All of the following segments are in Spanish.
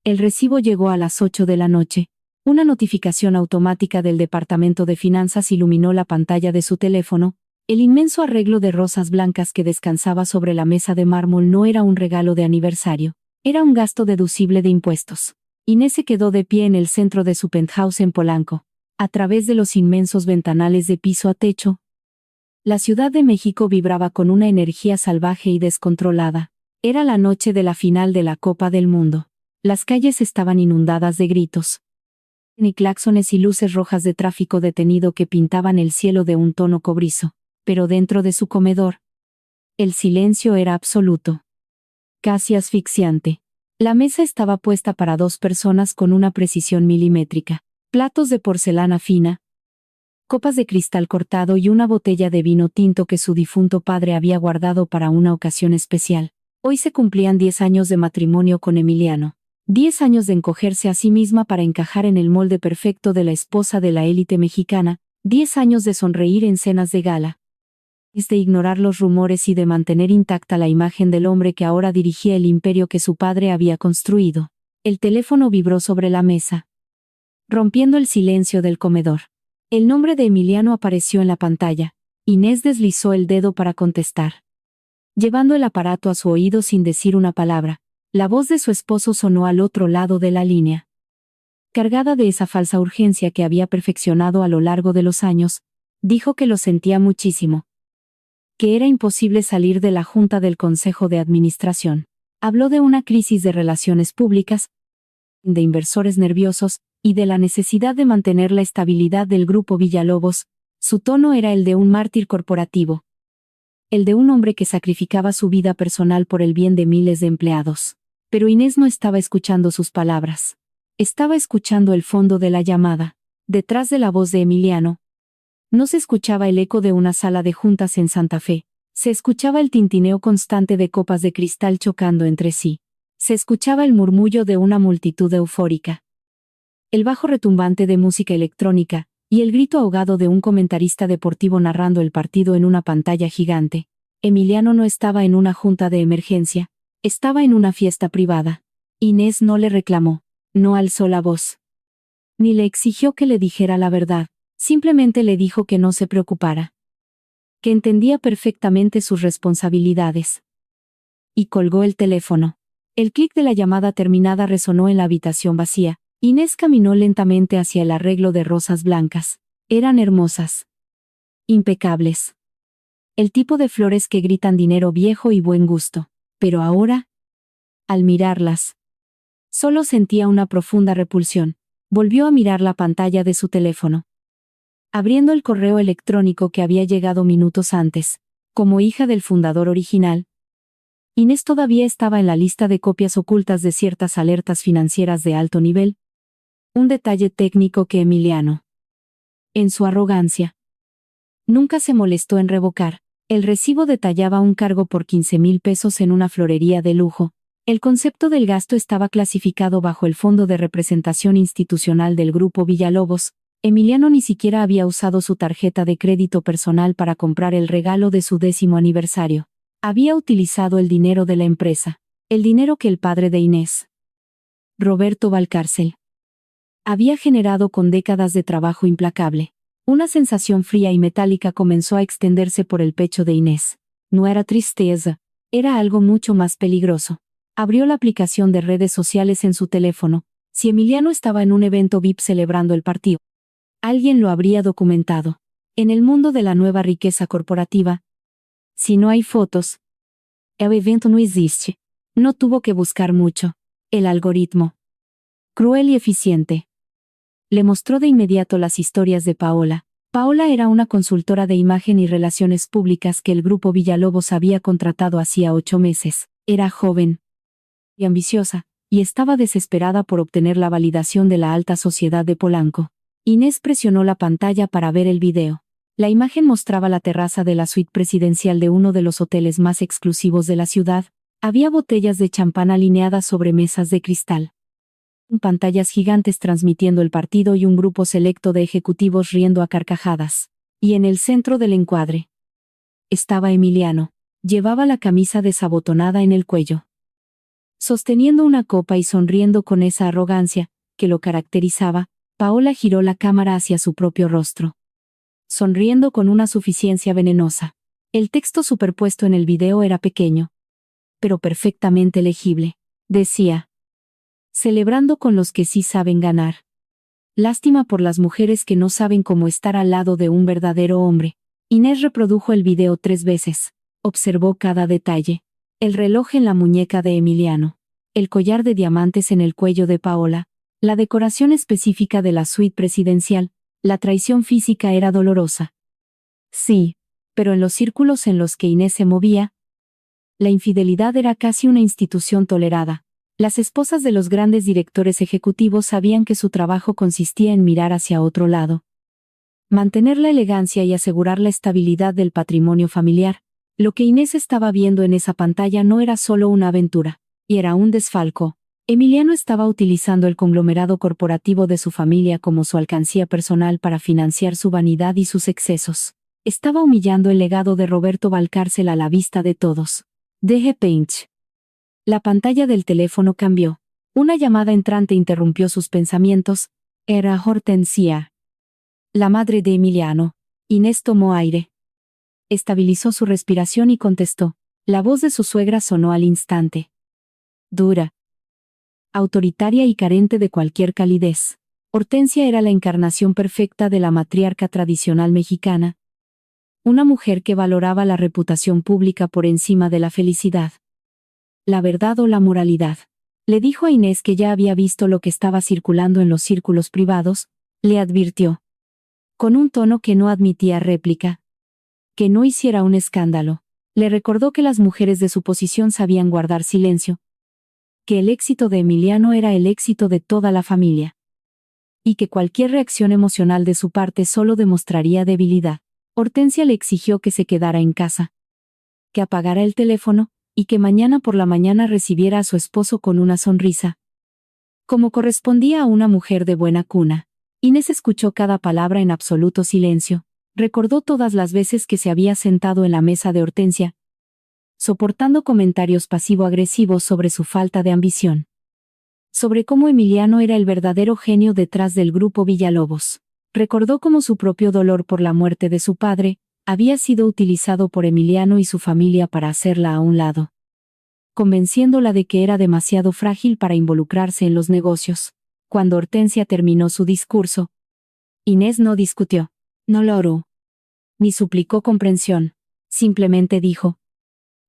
El recibo llegó a las 8 de la noche. Una notificación automática del Departamento de Finanzas iluminó la pantalla de su teléfono. El inmenso arreglo de rosas blancas que descansaba sobre la mesa de mármol no era un regalo de aniversario, era un gasto deducible de impuestos. Inés se quedó de pie en el centro de su penthouse en Polanco. A través de los inmensos ventanales de piso a techo, la Ciudad de México vibraba con una energía salvaje y descontrolada. Era la noche de la final de la Copa del Mundo. Las calles estaban inundadas de gritos, ni claxones y luces rojas de tráfico detenido que pintaban el cielo de un tono cobrizo. Pero dentro de su comedor, el silencio era absoluto, casi asfixiante. La mesa estaba puesta para 2 personas con una precisión milimétrica. Platos de porcelana fina, copas de cristal cortado y una botella de vino tinto que su difunto padre había guardado para una ocasión especial. Hoy se cumplían 10 años de matrimonio con Emiliano. 10 años de encogerse a sí misma para encajar en el molde perfecto de la esposa de la élite mexicana. 10 años de sonreír en cenas de gala, de ignorar los rumores y de mantener intacta la imagen del hombre que ahora dirigía el imperio que su padre había construido. El teléfono vibró sobre la mesa, rompiendo el silencio del comedor. El nombre de Emiliano apareció en la pantalla. Inés deslizó el dedo para contestar. Llevando el aparato a su oído sin decir una palabra, la voz de su esposo sonó al otro lado de la línea. Cargada de esa falsa urgencia que había perfeccionado a lo largo de los años, dijo que lo sentía muchísimo, que era imposible salir de la junta del Consejo de Administración. Habló de una crisis de relaciones públicas, de inversores nerviosos, y de la necesidad de mantener la estabilidad del Grupo Villalobos. Su tono era el de un mártir corporativo, el de un hombre que sacrificaba su vida personal por el bien de miles de empleados. Pero Inés no estaba escuchando sus palabras. Estaba escuchando el fondo de la llamada. Detrás de la voz de Emiliano, no se escuchaba el eco de una sala de juntas en Santa Fe. Se escuchaba el tintineo constante de copas de cristal chocando entre sí. Se escuchaba el murmullo de una multitud eufórica, el bajo retumbante de música electrónica, y el grito ahogado de un comentarista deportivo narrando el partido en una pantalla gigante. Emiliano no estaba en una junta de emergencia, estaba en una fiesta privada. Inés no le reclamó, no alzó la voz, ni le exigió que le dijera la verdad. Simplemente le dijo que no se preocupara, que entendía perfectamente sus responsabilidades. Y colgó el teléfono. El clic de la llamada terminada resonó en la habitación vacía. Inés caminó lentamente hacia el arreglo de rosas blancas. Eran hermosas, impecables. El tipo de flores que gritan dinero viejo y buen gusto. Pero ahora, al mirarlas, solo sentía una profunda repulsión. Volvió a mirar la pantalla de su teléfono, abriendo el correo electrónico que había llegado minutos antes. Como hija del fundador original, Inés todavía estaba en la lista de copias ocultas de ciertas alertas financieras de alto nivel. Un detalle técnico que Emiliano, en su arrogancia, nunca se molestó en revocar. El recibo detallaba un cargo por 15,000 pesos en una florería de lujo. El concepto del gasto estaba clasificado bajo el Fondo de Representación Institucional del Grupo Villalobos. Emiliano ni siquiera había usado su tarjeta de crédito personal para comprar el regalo de su 10º aniversario. Había utilizado el dinero de la empresa, el dinero que el padre de Inés, Roberto Valcárcel, había generado con décadas de trabajo implacable. Una sensación fría y metálica comenzó a extenderse por el pecho de Inés. No era tristeza, era algo mucho más peligroso. Abrió la aplicación de redes sociales en su teléfono. Si Emiliano estaba en un evento VIP celebrando el partido, alguien lo habría documentado. En el mundo de la nueva riqueza corporativa, si no hay fotos, el evento no existe. No tuvo que buscar mucho. El algoritmo, cruel y eficiente, le mostró de inmediato las historias de Paola. Paola era una consultora de imagen y relaciones públicas que el Grupo Villalobos había contratado hacía 8 meses. Era joven y ambiciosa, y estaba desesperada por obtener la validación de la alta sociedad de Polanco. Inés presionó la pantalla para ver el video. La imagen mostraba la terraza de la suite presidencial de uno de los hoteles más exclusivos de la ciudad. Había botellas de champán alineadas sobre mesas de cristal, pantallas gigantes transmitiendo el partido y un grupo selecto de ejecutivos riendo a carcajadas. Y en el centro del encuadre estaba Emiliano. Llevaba la camisa desabotonada en el cuello, Sosteniendo una copa y sonriendo con esa arrogancia que lo caracterizaba, Paola giró la cámara hacia su propio rostro, sonriendo con una suficiencia venenosa. El texto superpuesto en el video era pequeño, pero perfectamente legible. Decía: celebrando con los que sí saben ganar. Lástima por las mujeres que no saben cómo estar al lado de un verdadero hombre. Inés reprodujo el video 3 veces. Observó cada detalle. El reloj en la muñeca de Emiliano, el collar de diamantes en el cuello de Paola, la decoración específica de la suite presidencial. La traición física era dolorosa. Sí, pero en los círculos en los que Inés se movía, la infidelidad era casi una institución tolerada. Las esposas de los grandes directores ejecutivos sabían que su trabajo consistía en mirar hacia otro lado, mantener la elegancia y asegurar la estabilidad del patrimonio familiar. Lo que Inés estaba viendo en esa pantalla no era solo una aventura, y era un desfalco. Emiliano estaba utilizando el conglomerado corporativo de su familia como su alcancía personal para financiar su vanidad y sus excesos. Estaba humillando el legado de Roberto Valcárcel a la vista de todos. DG Paint. La pantalla del teléfono cambió. Una llamada entrante interrumpió sus pensamientos. Era Hortensia, la madre de Emiliano. Inés tomó aire. Estabilizó su respiración y contestó. La voz de su suegra sonó al instante. Dura, autoritaria y carente de cualquier calidez. Hortensia era la encarnación perfecta de la matriarca tradicional mexicana. Una mujer que valoraba la reputación pública por encima de la felicidad, la verdad o la moralidad. Le dijo a Inés que ya había visto lo que estaba circulando en los círculos privados. Le advirtió, con un tono que no admitía réplica, que no hiciera un escándalo. Le recordó que las mujeres de su posición sabían guardar silencio, que el éxito de Emiliano era el éxito de toda la familia, y que cualquier reacción emocional de su parte solo demostraría debilidad. Hortensia le exigió que se quedara en casa, que apagara el teléfono, y que mañana por la mañana recibiera a su esposo con una sonrisa, como correspondía a una mujer de buena cuna. Inés escuchó cada palabra en absoluto silencio. Recordó todas las veces que se había sentado en la mesa de Hortensia, soportando comentarios pasivo-agresivos sobre su falta de ambición, sobre cómo Emiliano era el verdadero genio detrás del grupo Villalobos. Recordó cómo su propio dolor por la muerte de su padre había sido utilizado por Emiliano y su familia para hacerla a un lado, convenciéndola de que era demasiado frágil para involucrarse en los negocios. Cuando Hortensia terminó su discurso, Inés no discutió, no lo oró, ni suplicó comprensión. Simplemente dijo: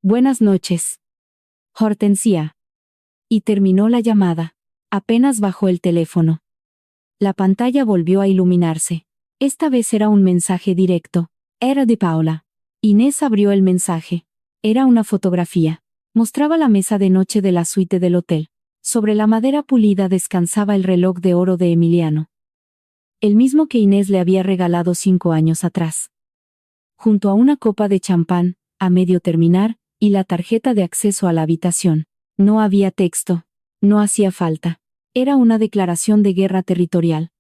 buenas noches, Hortensia. Y terminó la llamada. Apenas bajó el teléfono, la pantalla volvió a iluminarse. Esta vez era un mensaje directo. Era de Paola. Inés abrió el mensaje. Era una fotografía. Mostraba la mesa de noche de la suite del hotel. Sobre la madera pulida descansaba el reloj de oro de Emiliano, el mismo que Inés le había regalado 5 años atrás. Junto a una copa de champán, a medio terminar, y la tarjeta de acceso a la habitación. No había texto. No hacía falta. Era una declaración de guerra territorial.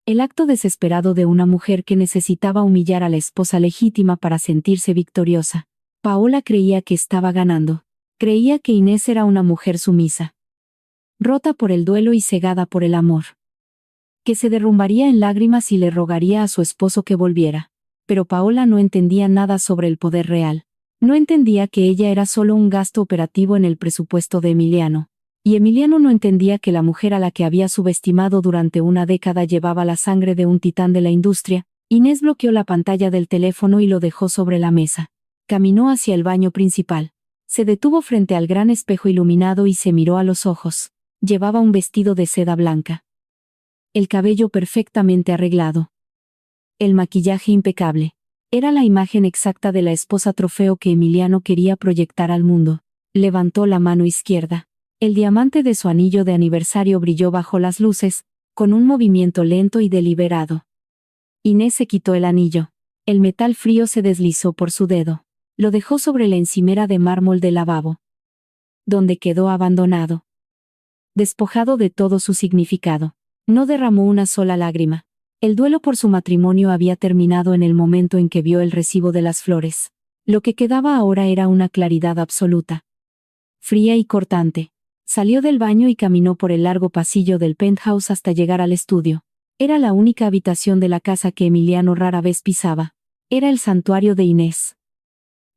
El acto desesperado de una mujer que necesitaba humillar a la esposa legítima para sentirse victoriosa. Paola creía que estaba ganando. Creía que Inés era una mujer sumisa, rota por el duelo y cegada por el amor, que se derrumbaría en lágrimas y le rogaría a su esposo que volviera. Pero Paola no entendía nada sobre el poder real. No entendía que ella era solo un gasto operativo en el presupuesto de Emiliano. Y Emiliano no entendía que la mujer a la que había subestimado durante una década llevaba la sangre de un titán de la industria. Inés bloqueó la pantalla del teléfono y lo dejó sobre la mesa. Caminó hacia el baño principal. Se detuvo frente al gran espejo iluminado y se miró a los ojos. Llevaba un vestido de seda blanca, el cabello perfectamente arreglado, el maquillaje impecable. Era la imagen exacta de la esposa trofeo que Emiliano quería proyectar al mundo. Levantó la mano izquierda. El diamante de su anillo de aniversario brilló bajo las luces, con un movimiento lento y deliberado. Inés se quitó el anillo. El metal frío se deslizó por su dedo. Lo dejó sobre la encimera de mármol del lavabo, donde quedó abandonado, despojado de todo su significado. No derramó una sola lágrima. El duelo por su matrimonio había terminado en el momento en que vio el recibo de las flores. Lo que quedaba ahora era una claridad absoluta, fría y cortante. Salió del baño y caminó por el largo pasillo del penthouse hasta llegar al estudio. Era la única habitación de la casa que Emiliano rara vez pisaba. Era el santuario de Inés.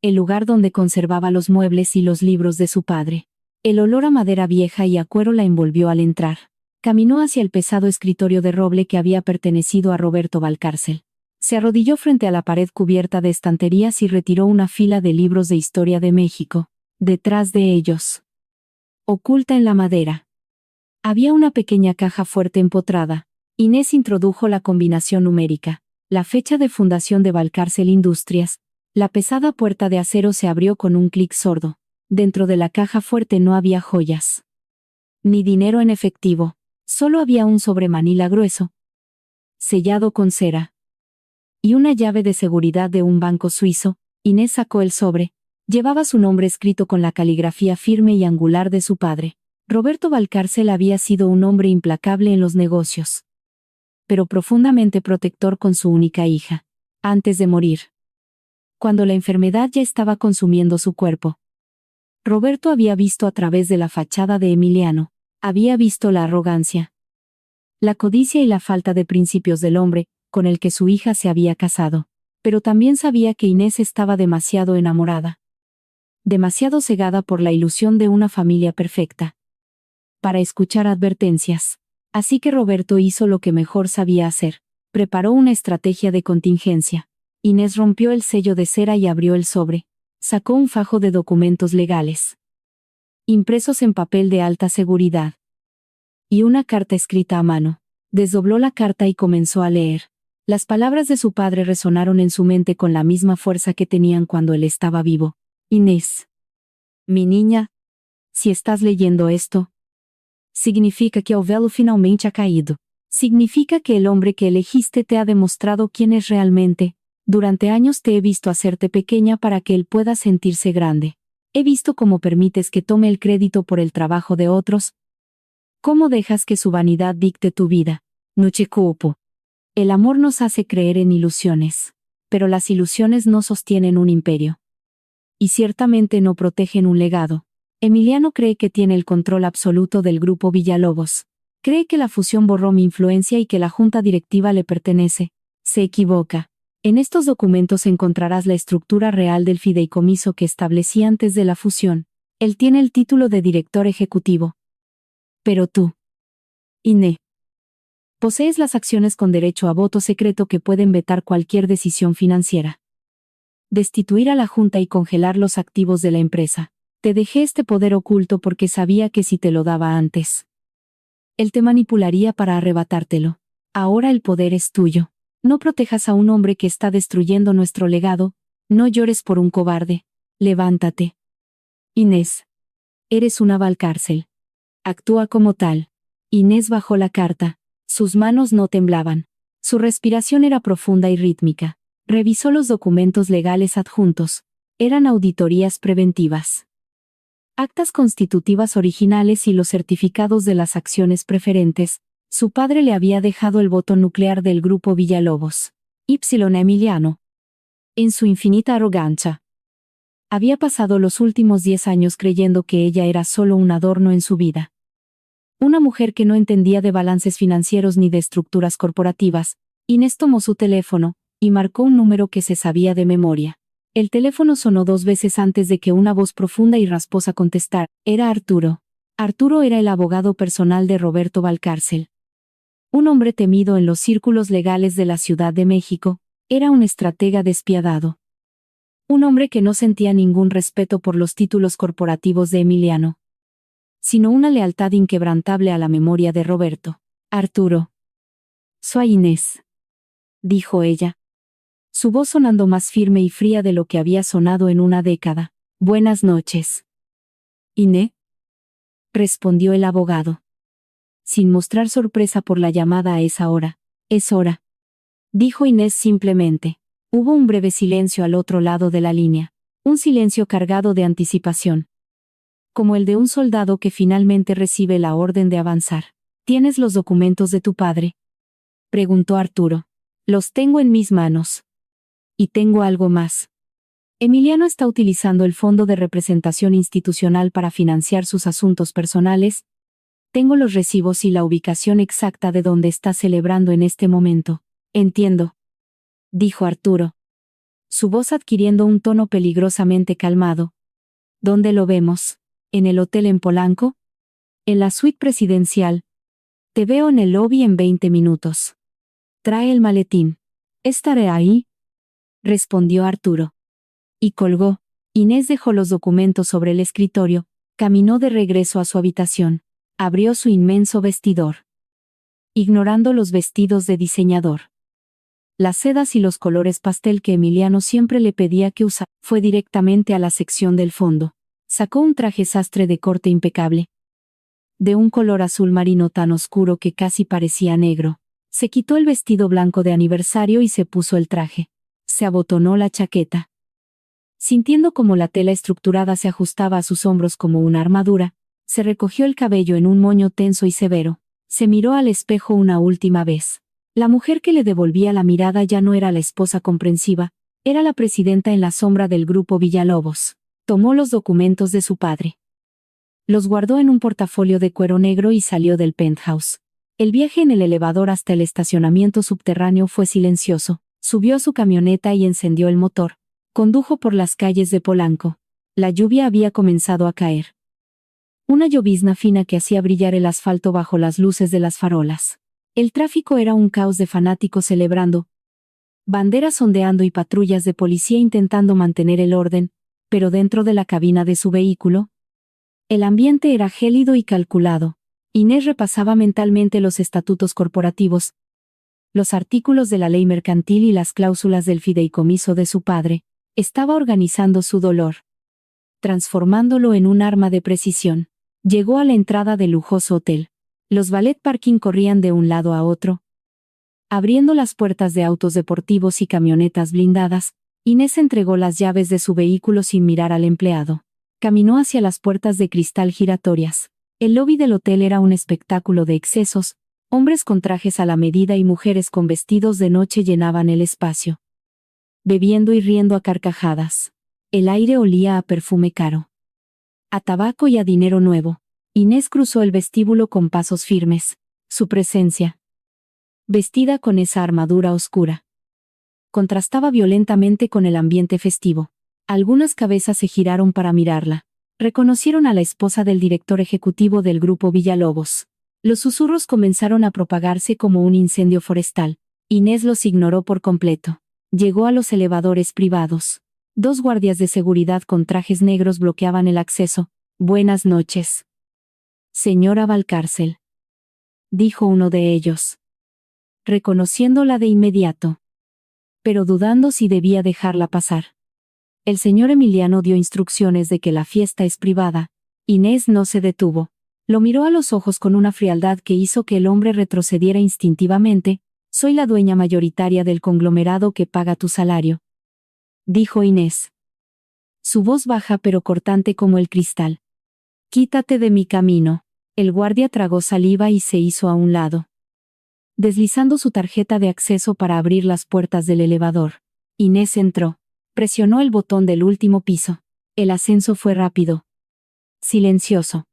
El lugar donde conservaba los muebles y los libros de su padre. El olor a madera vieja y a cuero la envolvió al entrar. Caminó hacia el pesado escritorio de roble que había pertenecido a Roberto Valcárcel. Se arrodilló frente a la pared cubierta de estanterías y retiró una fila de libros de historia de México. Detrás de ellos, oculta en la madera, había una pequeña caja fuerte empotrada. Inés introdujo la combinación numérica, la fecha de fundación de Valcárcel Industrias. La pesada puerta de acero se abrió con un clic sordo. Dentro de la caja fuerte no había joyas, ni dinero en efectivo. Solo había un sobremanila grueso, sellado con cera, y una llave de seguridad de un banco suizo. Inés sacó el sobre. Llevaba su nombre escrito con la caligrafía firme y angular de su padre. Roberto Valcárcel había sido un hombre implacable en los negocios, pero profundamente protector con su única hija. Antes de morir, cuando la enfermedad ya estaba consumiendo su cuerpo, Roberto había visto a través de la fachada de Emiliano. Había visto la arrogancia, la codicia y la falta de principios del hombre con el que su hija se había casado. Pero también sabía que Inés estaba demasiado enamorada, demasiado cegada por la ilusión de una familia perfecta, para escuchar advertencias. Así que Roberto hizo lo que mejor sabía hacer. Preparó una estrategia de contingencia. Inés rompió el sello de cera y abrió el sobre. Sacó un fajo de documentos legales, impresos en papel de alta seguridad, y una carta escrita a mano. Desdobló la carta y comenzó a leer. Las palabras de su padre resonaron en su mente con la misma fuerza que tenían cuando él estaba vivo. Inés, mi niña, si estás leyendo esto, significa que el velo finalmente ha caído. Significa que el hombre que elegiste te ha demostrado quién es realmente. Durante años te he visto hacerte pequeña para que él pueda sentirse grande. He visto cómo permites que tome el crédito por el trabajo de otros. Cómo dejas que su vanidad dicte tu vida. No te culpo. El amor nos hace creer en ilusiones, pero las ilusiones no sostienen un imperio. Y ciertamente no protegen un legado. Emiliano cree que tiene el control absoluto del grupo Villalobos. Cree que la fusión borró mi influencia y que la junta directiva le pertenece. Se equivoca. En estos documentos encontrarás la estructura real del fideicomiso que establecí antes de la fusión. Él tiene el título de director ejecutivo. Pero tú, Inés, posees las acciones con derecho a voto secreto que pueden vetar cualquier decisión financiera, destituir a la junta y congelar los activos de la empresa. Te dejé este poder oculto porque sabía que si te lo daba antes, él te manipularía para arrebatártelo. Ahora el poder es tuyo. No protejas a un hombre que está destruyendo nuestro legado. No llores por un cobarde. Levántate. Inés, eres una Valcárcel. Actúa como tal. Inés bajó la carta. Sus manos no temblaban. Su respiración era profunda y rítmica. Revisó los documentos legales adjuntos. Eran auditorías preventivas, actas constitutivas originales y los certificados de las acciones preferentes. Su padre le había dejado el voto nuclear del grupo Villalobos. Y Emiliano, en su infinita arrogancia, había pasado los últimos 10 años creyendo que ella era solo un adorno en su vida. Una mujer que no entendía de balances financieros ni de estructuras corporativas. Inés tomó su teléfono y marcó un número que se sabía de memoria. El teléfono sonó 2 veces antes de que una voz profunda y rasposa contestara. Era Arturo. Arturo era el abogado personal de Roberto Valcárcel. Un hombre temido en los círculos legales de la Ciudad de México. Era un estratega despiadado. Un hombre que no sentía ningún respeto por los títulos corporativos de Emiliano, sino una lealtad inquebrantable a la memoria de Roberto. Arturo. Soy Inés, dijo ella, su voz sonando más firme y fría de lo que había sonado en una década. Buenas noches. Inés, respondió el abogado, sin mostrar sorpresa por la llamada a esa hora. Es hora, dijo Inés simplemente. Hubo un breve silencio al otro lado de la línea, un silencio cargado de anticipación, como el de un soldado que finalmente recibe la orden de avanzar. ¿Tienes los documentos de tu padre?, preguntó Arturo. Los tengo en mis manos. Y tengo algo más. Emiliano está utilizando el fondo de representación institucional para financiar sus asuntos personales. Tengo los recibos y la ubicación exacta de donde está celebrando en este momento. Entiendo, dijo Arturo, su voz adquiriendo un tono peligrosamente calmado. ¿Dónde lo vemos? ¿En el hotel en Polanco? En la suite presidencial. Te veo en el lobby en 20 minutos. Trae el maletín. Estaré ahí, respondió Arturo. Y colgó. Inés dejó los documentos sobre el escritorio, caminó de regreso a su habitación, abrió su inmenso vestidor. Ignorando los vestidos de diseñador, las sedas y los colores pastel que Emiliano siempre le pedía que usara, fue directamente a la sección del fondo. Sacó un traje sastre de corte impecable, de un color azul marino tan oscuro que casi parecía negro. Se quitó el vestido blanco de aniversario y se puso el traje. Se abotonó la chaqueta. Sintiendo cómo la tela estructurada se ajustaba a sus hombros como una armadura, se recogió el cabello en un moño tenso y severo. Se miró al espejo una última vez. La mujer que le devolvía la mirada ya no era la esposa comprensiva, era la presidenta en la sombra del grupo Villalobos. Tomó los documentos de su padre. Los guardó en un portafolio de cuero negro y salió del penthouse. El viaje en el elevador hasta el estacionamiento subterráneo fue silencioso. Subió a su camioneta y encendió el motor. Condujo por las calles de Polanco. La lluvia había comenzado a caer. Una llovizna fina que hacía brillar el asfalto bajo las luces de las farolas. El tráfico era un caos de fanáticos celebrando, banderas ondeando y patrullas de policía intentando mantener el orden, pero dentro de la cabina de su vehículo, el ambiente era gélido y calculado. Inés repasaba mentalmente los estatutos corporativos, los artículos de la ley mercantil y las cláusulas del fideicomiso de su padre. Estaba organizando su dolor, transformándolo en un arma de precisión. Llegó a la entrada del lujoso hotel. Los valet parking corrían de un lado a otro, abriendo las puertas de autos deportivos y camionetas blindadas. Inés entregó las llaves de su vehículo sin mirar al empleado. Caminó hacia las puertas de cristal giratorias. El lobby del hotel era un espectáculo de excesos. Hombres con trajes a la medida y mujeres con vestidos de noche llenaban el espacio, bebiendo y riendo a carcajadas. El aire olía a perfume caro, a tabaco y a dinero nuevo. Inés cruzó el vestíbulo con pasos firmes. Su presencia, vestida con esa armadura oscura, contrastaba violentamente con el ambiente festivo. Algunas cabezas se giraron para mirarla. Reconocieron a la esposa del director ejecutivo del grupo Villalobos. Los susurros comenzaron a propagarse como un incendio forestal. Inés los ignoró por completo. Llegó a los elevadores privados. 2 guardias de seguridad con trajes negros bloqueaban el acceso. Buenas noches, señora Valcárcel, dijo uno de ellos, reconociéndola de inmediato, pero dudando si debía dejarla pasar. El señor Emiliano dio instrucciones de que la fiesta es privada. Inés no se detuvo. Lo miró a los ojos con una frialdad que hizo que el hombre retrocediera instintivamente. Soy la dueña mayoritaria del conglomerado que paga tu salario, dijo Inés. Su voz baja pero cortante como el cristal. Quítate de mi camino. El guardia tragó saliva y se hizo a un lado, deslizando su tarjeta de acceso para abrir las puertas del elevador. Inés entró. Presionó el botón del último piso. El ascenso fue rápido, silencioso,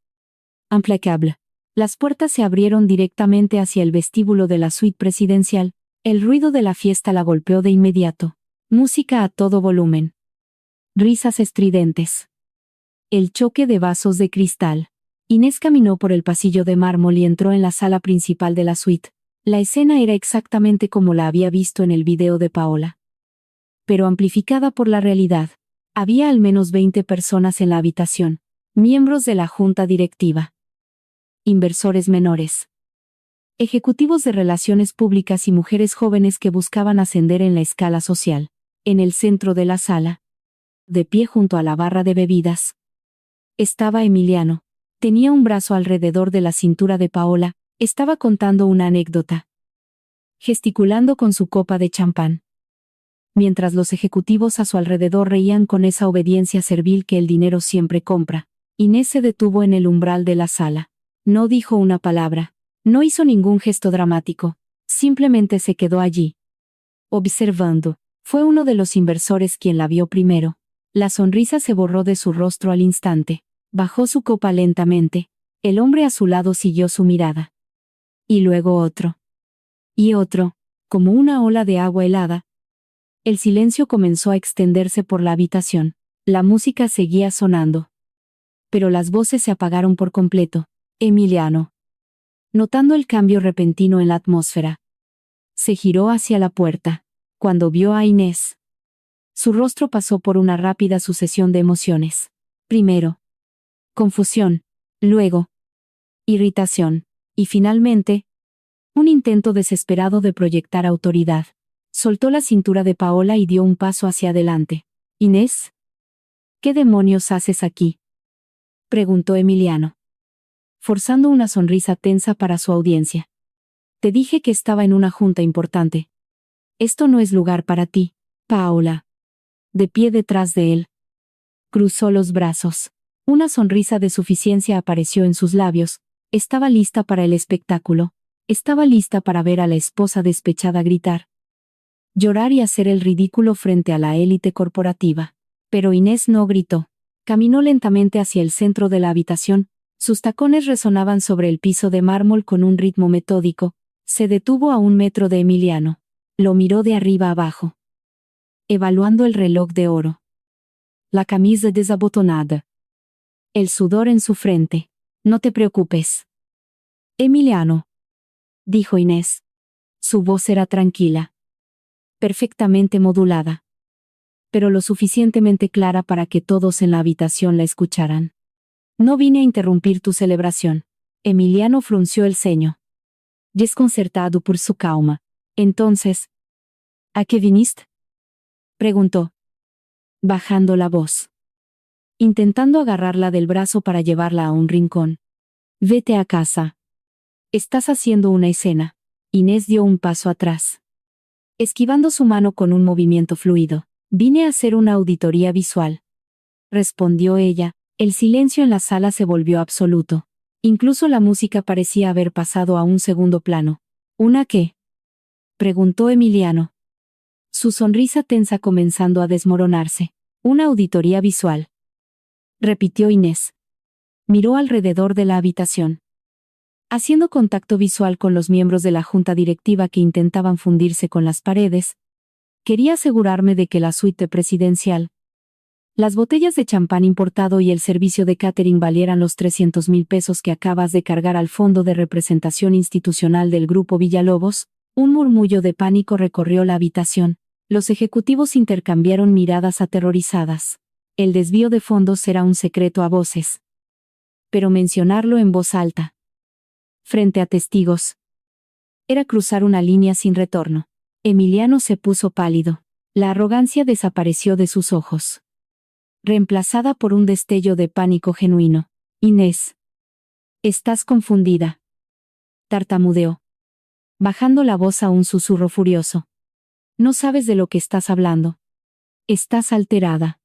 implacable. Las puertas se abrieron directamente hacia el vestíbulo de la suite presidencial. El ruido de la fiesta la golpeó de inmediato. Música a todo volumen. Risas estridentes. El choque de vasos de cristal. Inés caminó por el pasillo de mármol y entró en la sala principal de la suite. La escena era exactamente como la había visto en el video de Paola, pero amplificada por la realidad. Había al menos 20 personas en la habitación, miembros de la junta directiva, inversores menores, ejecutivos de relaciones públicas y mujeres jóvenes que buscaban ascender en la escala social. En el centro de la sala, de pie junto a la barra de bebidas, estaba Emiliano. Tenía un brazo alrededor de la cintura de Paola, estaba contando una anécdota, gesticulando con su copa de champán, mientras los ejecutivos a su alrededor reían con esa obediencia servil que el dinero siempre compra. Inés se detuvo en el umbral de la sala. No dijo una palabra, no hizo ningún gesto dramático, simplemente se quedó allí, observando. Fue uno de los inversores quien la vio primero. La sonrisa se borró de su rostro al instante. Bajó su copa lentamente. El hombre a su lado siguió su mirada. Y luego otro. Y otro, como una ola de agua helada. El silencio comenzó a extenderse por la habitación. La música seguía sonando. Pero las voces se apagaron por completo. Emiliano. Notando el cambio repentino en la atmósfera, se giró hacia la puerta. Cuando vio a Inés, su rostro pasó por una rápida sucesión de emociones. Primero, confusión, luego, irritación, y finalmente, un intento desesperado de proyectar autoridad. Soltó la cintura de Paola y dio un paso hacia adelante. «Inés, ¿qué demonios haces aquí?», preguntó Emiliano, forzando una sonrisa tensa para su audiencia. «Te dije que estaba en una junta importante. Esto no es lugar para ti». Paola, de pie detrás de él, cruzó los brazos. Una sonrisa de suficiencia apareció en sus labios. Estaba lista para el espectáculo. Estaba lista para ver a la esposa despechada gritar, llorar y hacer el ridículo frente a la élite corporativa. Pero Inés no gritó. Caminó lentamente hacia el centro de la habitación. Sus tacones resonaban sobre el piso de mármol con un ritmo metódico. Se detuvo a 1 metro de Emiliano. Lo miró de arriba abajo, evaluando el reloj de oro, la camisa desabotonada, el sudor en su frente. «No te preocupes, Emiliano», dijo Inés. Su voz era tranquila, perfectamente modulada, pero lo suficientemente clara para que todos en la habitación la escucharan. «No vine a interrumpir tu celebración». Emiliano frunció el ceño, desconcertado por su calma. «Entonces, ¿a qué viniste?», preguntó, bajando la voz, intentando agarrarla del brazo para llevarla a un rincón. «Vete a casa. Estás haciendo una escena». Inés dio un paso atrás, esquivando su mano con un movimiento fluido. «Vine a hacer una auditoría visual», respondió ella. El silencio en la sala se volvió absoluto. Incluso la música parecía haber pasado a un segundo plano. «¿Una qué?», preguntó Emiliano, su sonrisa tensa comenzando a desmoronarse. «Una auditoría visual», repitió Inés. Miró alrededor de la habitación, haciendo contacto visual con los miembros de la junta directiva que intentaban fundirse con las paredes. «Quería asegurarme de que la suite presidencial, las botellas de champán importado y el servicio de catering valieran los 300,000 pesos que acabas de cargar al Fondo de Representación Institucional del Grupo Villalobos». Un murmullo de pánico recorrió la habitación. Los ejecutivos intercambiaron miradas aterrorizadas. El desvío de fondos era un secreto a voces, pero mencionarlo en voz alta, frente a testigos, era cruzar una línea sin retorno. Emiliano se puso pálido. La arrogancia desapareció de sus ojos, reemplazada por un destello de pánico genuino. «Inés, estás confundida», tartamudeó, bajando la voz a un susurro furioso. «No sabes de lo que estás hablando. Estás alterada.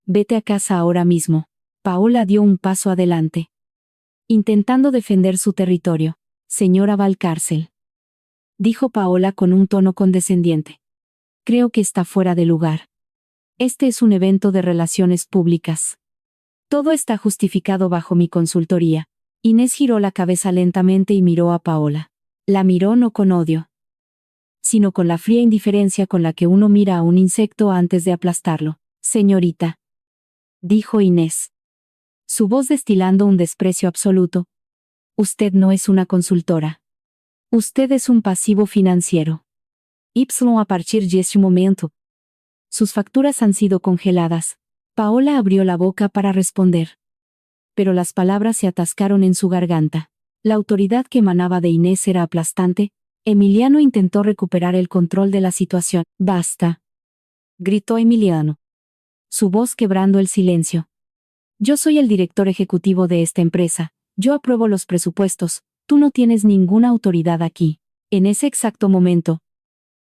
Vete a casa ahora mismo». Paola dio un paso adelante, intentando defender su territorio. «Señora Valcárcel», dijo Paola con un tono condescendiente, «creo que está fuera de lugar. Este es un evento de relaciones públicas. Todo está justificado bajo mi consultoría». Inés giró la cabeza lentamente y miró a Paola. La miró no con odio, sino con la fría indiferencia con la que uno mira a un insecto antes de aplastarlo. «Señorita», dijo Inés, su voz destilando un desprecio absoluto, «usted no es una consultora. Usted es un pasivo financiero. Y a partir de este momento, sus facturas han sido congeladas». Paola abrió la boca para responder, pero las palabras se atascaron en su garganta. La autoridad que emanaba de Inés era aplastante. Emiliano intentó recuperar el control de la situación. «Basta», gritó Emiliano, su voz quebrando el silencio. «Yo soy el director ejecutivo de esta empresa. Yo apruebo los presupuestos. Tú no tienes ninguna autoridad aquí». En ese exacto momento,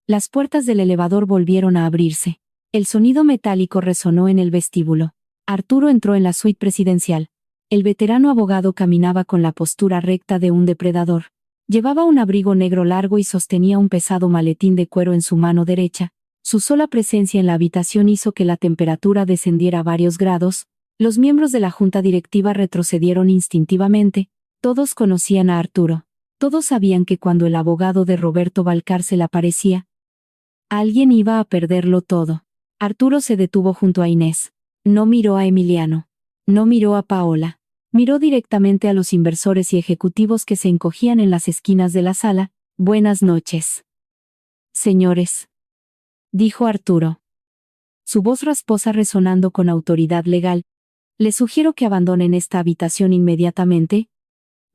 las puertas del elevador volvieron a abrirse. El sonido metálico resonó en el vestíbulo. Arturo entró en la suite presidencial. El veterano abogado caminaba con la postura recta de un depredador. Llevaba un abrigo negro largo y sostenía un pesado maletín de cuero en su mano derecha. Su sola presencia en la habitación hizo que la temperatura descendiera varios grados. Los miembros de la junta directiva retrocedieron instintivamente. Todos conocían a Arturo. Todos sabían que cuando el abogado de Roberto Valcárcel aparecía, alguien iba a perderlo todo. Arturo se detuvo junto a Inés. No miró a Emiliano. No miró a Paola. Miró directamente a los inversores y ejecutivos que se encogían en las esquinas de la sala. Buenas noches. Señores, dijo Arturo. Su voz rasposa resonando con autoridad legal. Les sugiero que abandonen esta habitación inmediatamente,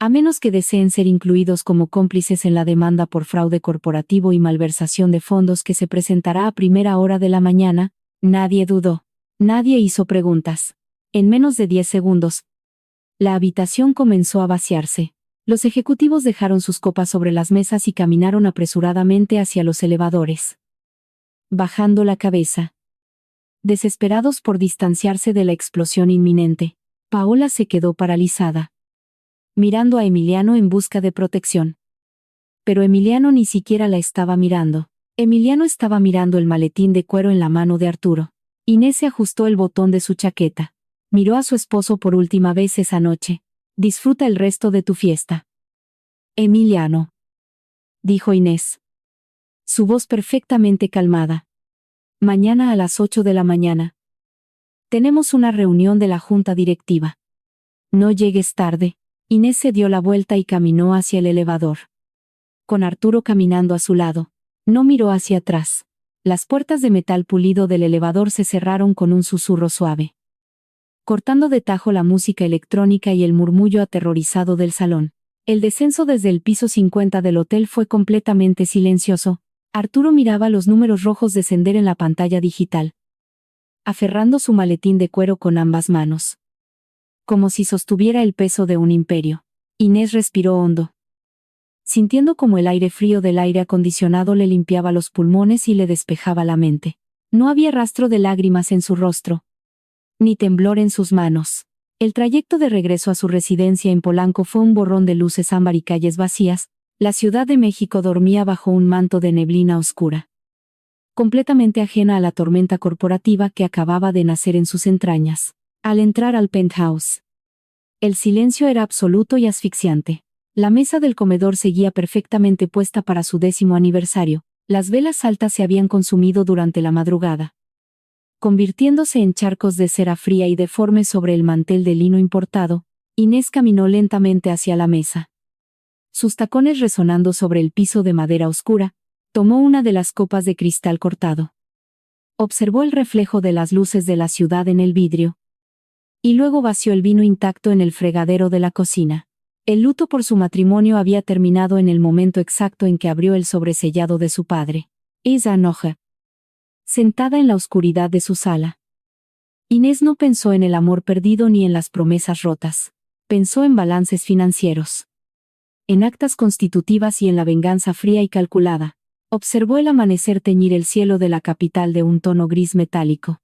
a menos que deseen ser incluidos como cómplices en la demanda por fraude corporativo y malversación de fondos que se presentará a primera hora de la mañana. Nadie dudó. Nadie hizo preguntas. En menos de 10 segundos, la habitación comenzó a vaciarse. Los ejecutivos dejaron sus copas sobre las mesas y caminaron apresuradamente hacia los elevadores, bajando la cabeza, desesperados por distanciarse de la explosión inminente. Paola se quedó paralizada, mirando a Emiliano en busca de protección. Pero Emiliano ni siquiera la estaba mirando. Emiliano estaba mirando el maletín de cuero en la mano de Arturo. Inés se ajustó el botón de su chaqueta. Miró a su esposo por última vez esa noche. Disfruta el resto de tu fiesta. Emiliano, dijo Inés, su voz perfectamente calmada. Mañana a las 8 de la mañana. Tenemos una reunión de la junta directiva. No llegues tarde. Inés se dio la vuelta y caminó hacia el elevador, con Arturo caminando a su lado. No miró hacia atrás. Las puertas de metal pulido del elevador se cerraron con un susurro suave, cortando de tajo la música electrónica y el murmullo aterrorizado del salón. El descenso desde el piso 50 del hotel fue completamente silencioso. Arturo miraba los números rojos descender en la pantalla digital, aferrando su maletín de cuero con ambas manos, como si sostuviera el peso de un imperio. Inés respiró hondo, sintiendo como el aire frío del aire acondicionado le limpiaba los pulmones y le despejaba la mente. No había rastro de lágrimas en su rostro, ni temblor en sus manos. El trayecto de regreso a su residencia en Polanco fue un borrón de luces ámbar y calles vacías. La Ciudad de México dormía bajo un manto de neblina oscura, completamente ajena a la tormenta corporativa que acababa de nacer en sus entrañas. Al entrar al penthouse, el silencio era absoluto y asfixiante. La mesa del comedor seguía perfectamente puesta para su 10º aniversario. Las velas altas se habían consumido durante la madrugada, convirtiéndose en charcos de cera fría y deforme sobre el mantel de lino importado. Inés caminó lentamente hacia la mesa, sus tacones resonando sobre el piso de madera oscura. Tomó una de las copas de cristal cortado. Observó el reflejo de las luces de la ciudad en el vidrio, y luego vació el vino intacto en el fregadero de la cocina. El luto por su matrimonio había terminado en el momento exacto en que abrió el sobresellado de su padre. Esa noche, sentada en la oscuridad de su sala, Inés no pensó en el amor perdido ni en las promesas rotas. Pensó en balances financieros, en actas constitutivas y en la venganza fría y calculada. Observó el amanecer teñir el cielo de la capital de un tono gris metálico,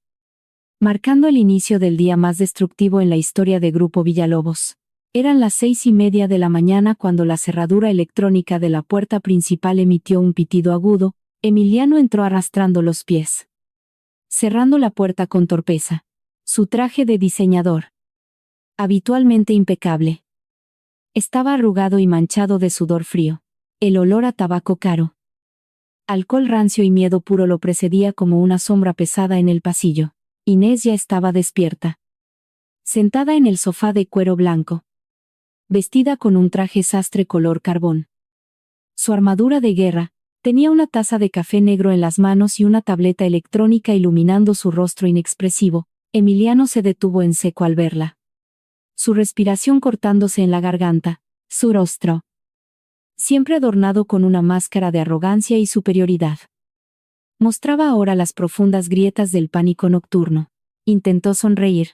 marcando el inicio del día más destructivo en la historia de Grupo Villalobos. Eran las 6:30 de la mañana cuando la cerradura electrónica de la puerta principal emitió un pitido agudo. Emiliano entró arrastrando los pies, cerrando la puerta con torpeza. Su traje de diseñador, habitualmente impecable, estaba arrugado y manchado de sudor frío. El olor a tabaco caro, alcohol rancio y miedo puro lo precedía como una sombra pesada en el pasillo. Inés ya estaba despierta, sentada en el sofá de cuero blanco, vestida con un traje sastre color carbón. Su armadura de guerra tenía una taza de café negro en las manos y una tableta electrónica iluminando su rostro inexpresivo. Emiliano se detuvo en seco al verla, su respiración cortándose en la garganta. Su rostro, siempre adornado con una máscara de arrogancia y superioridad, mostraba ahora las profundas grietas del pánico nocturno. Intentó sonreír,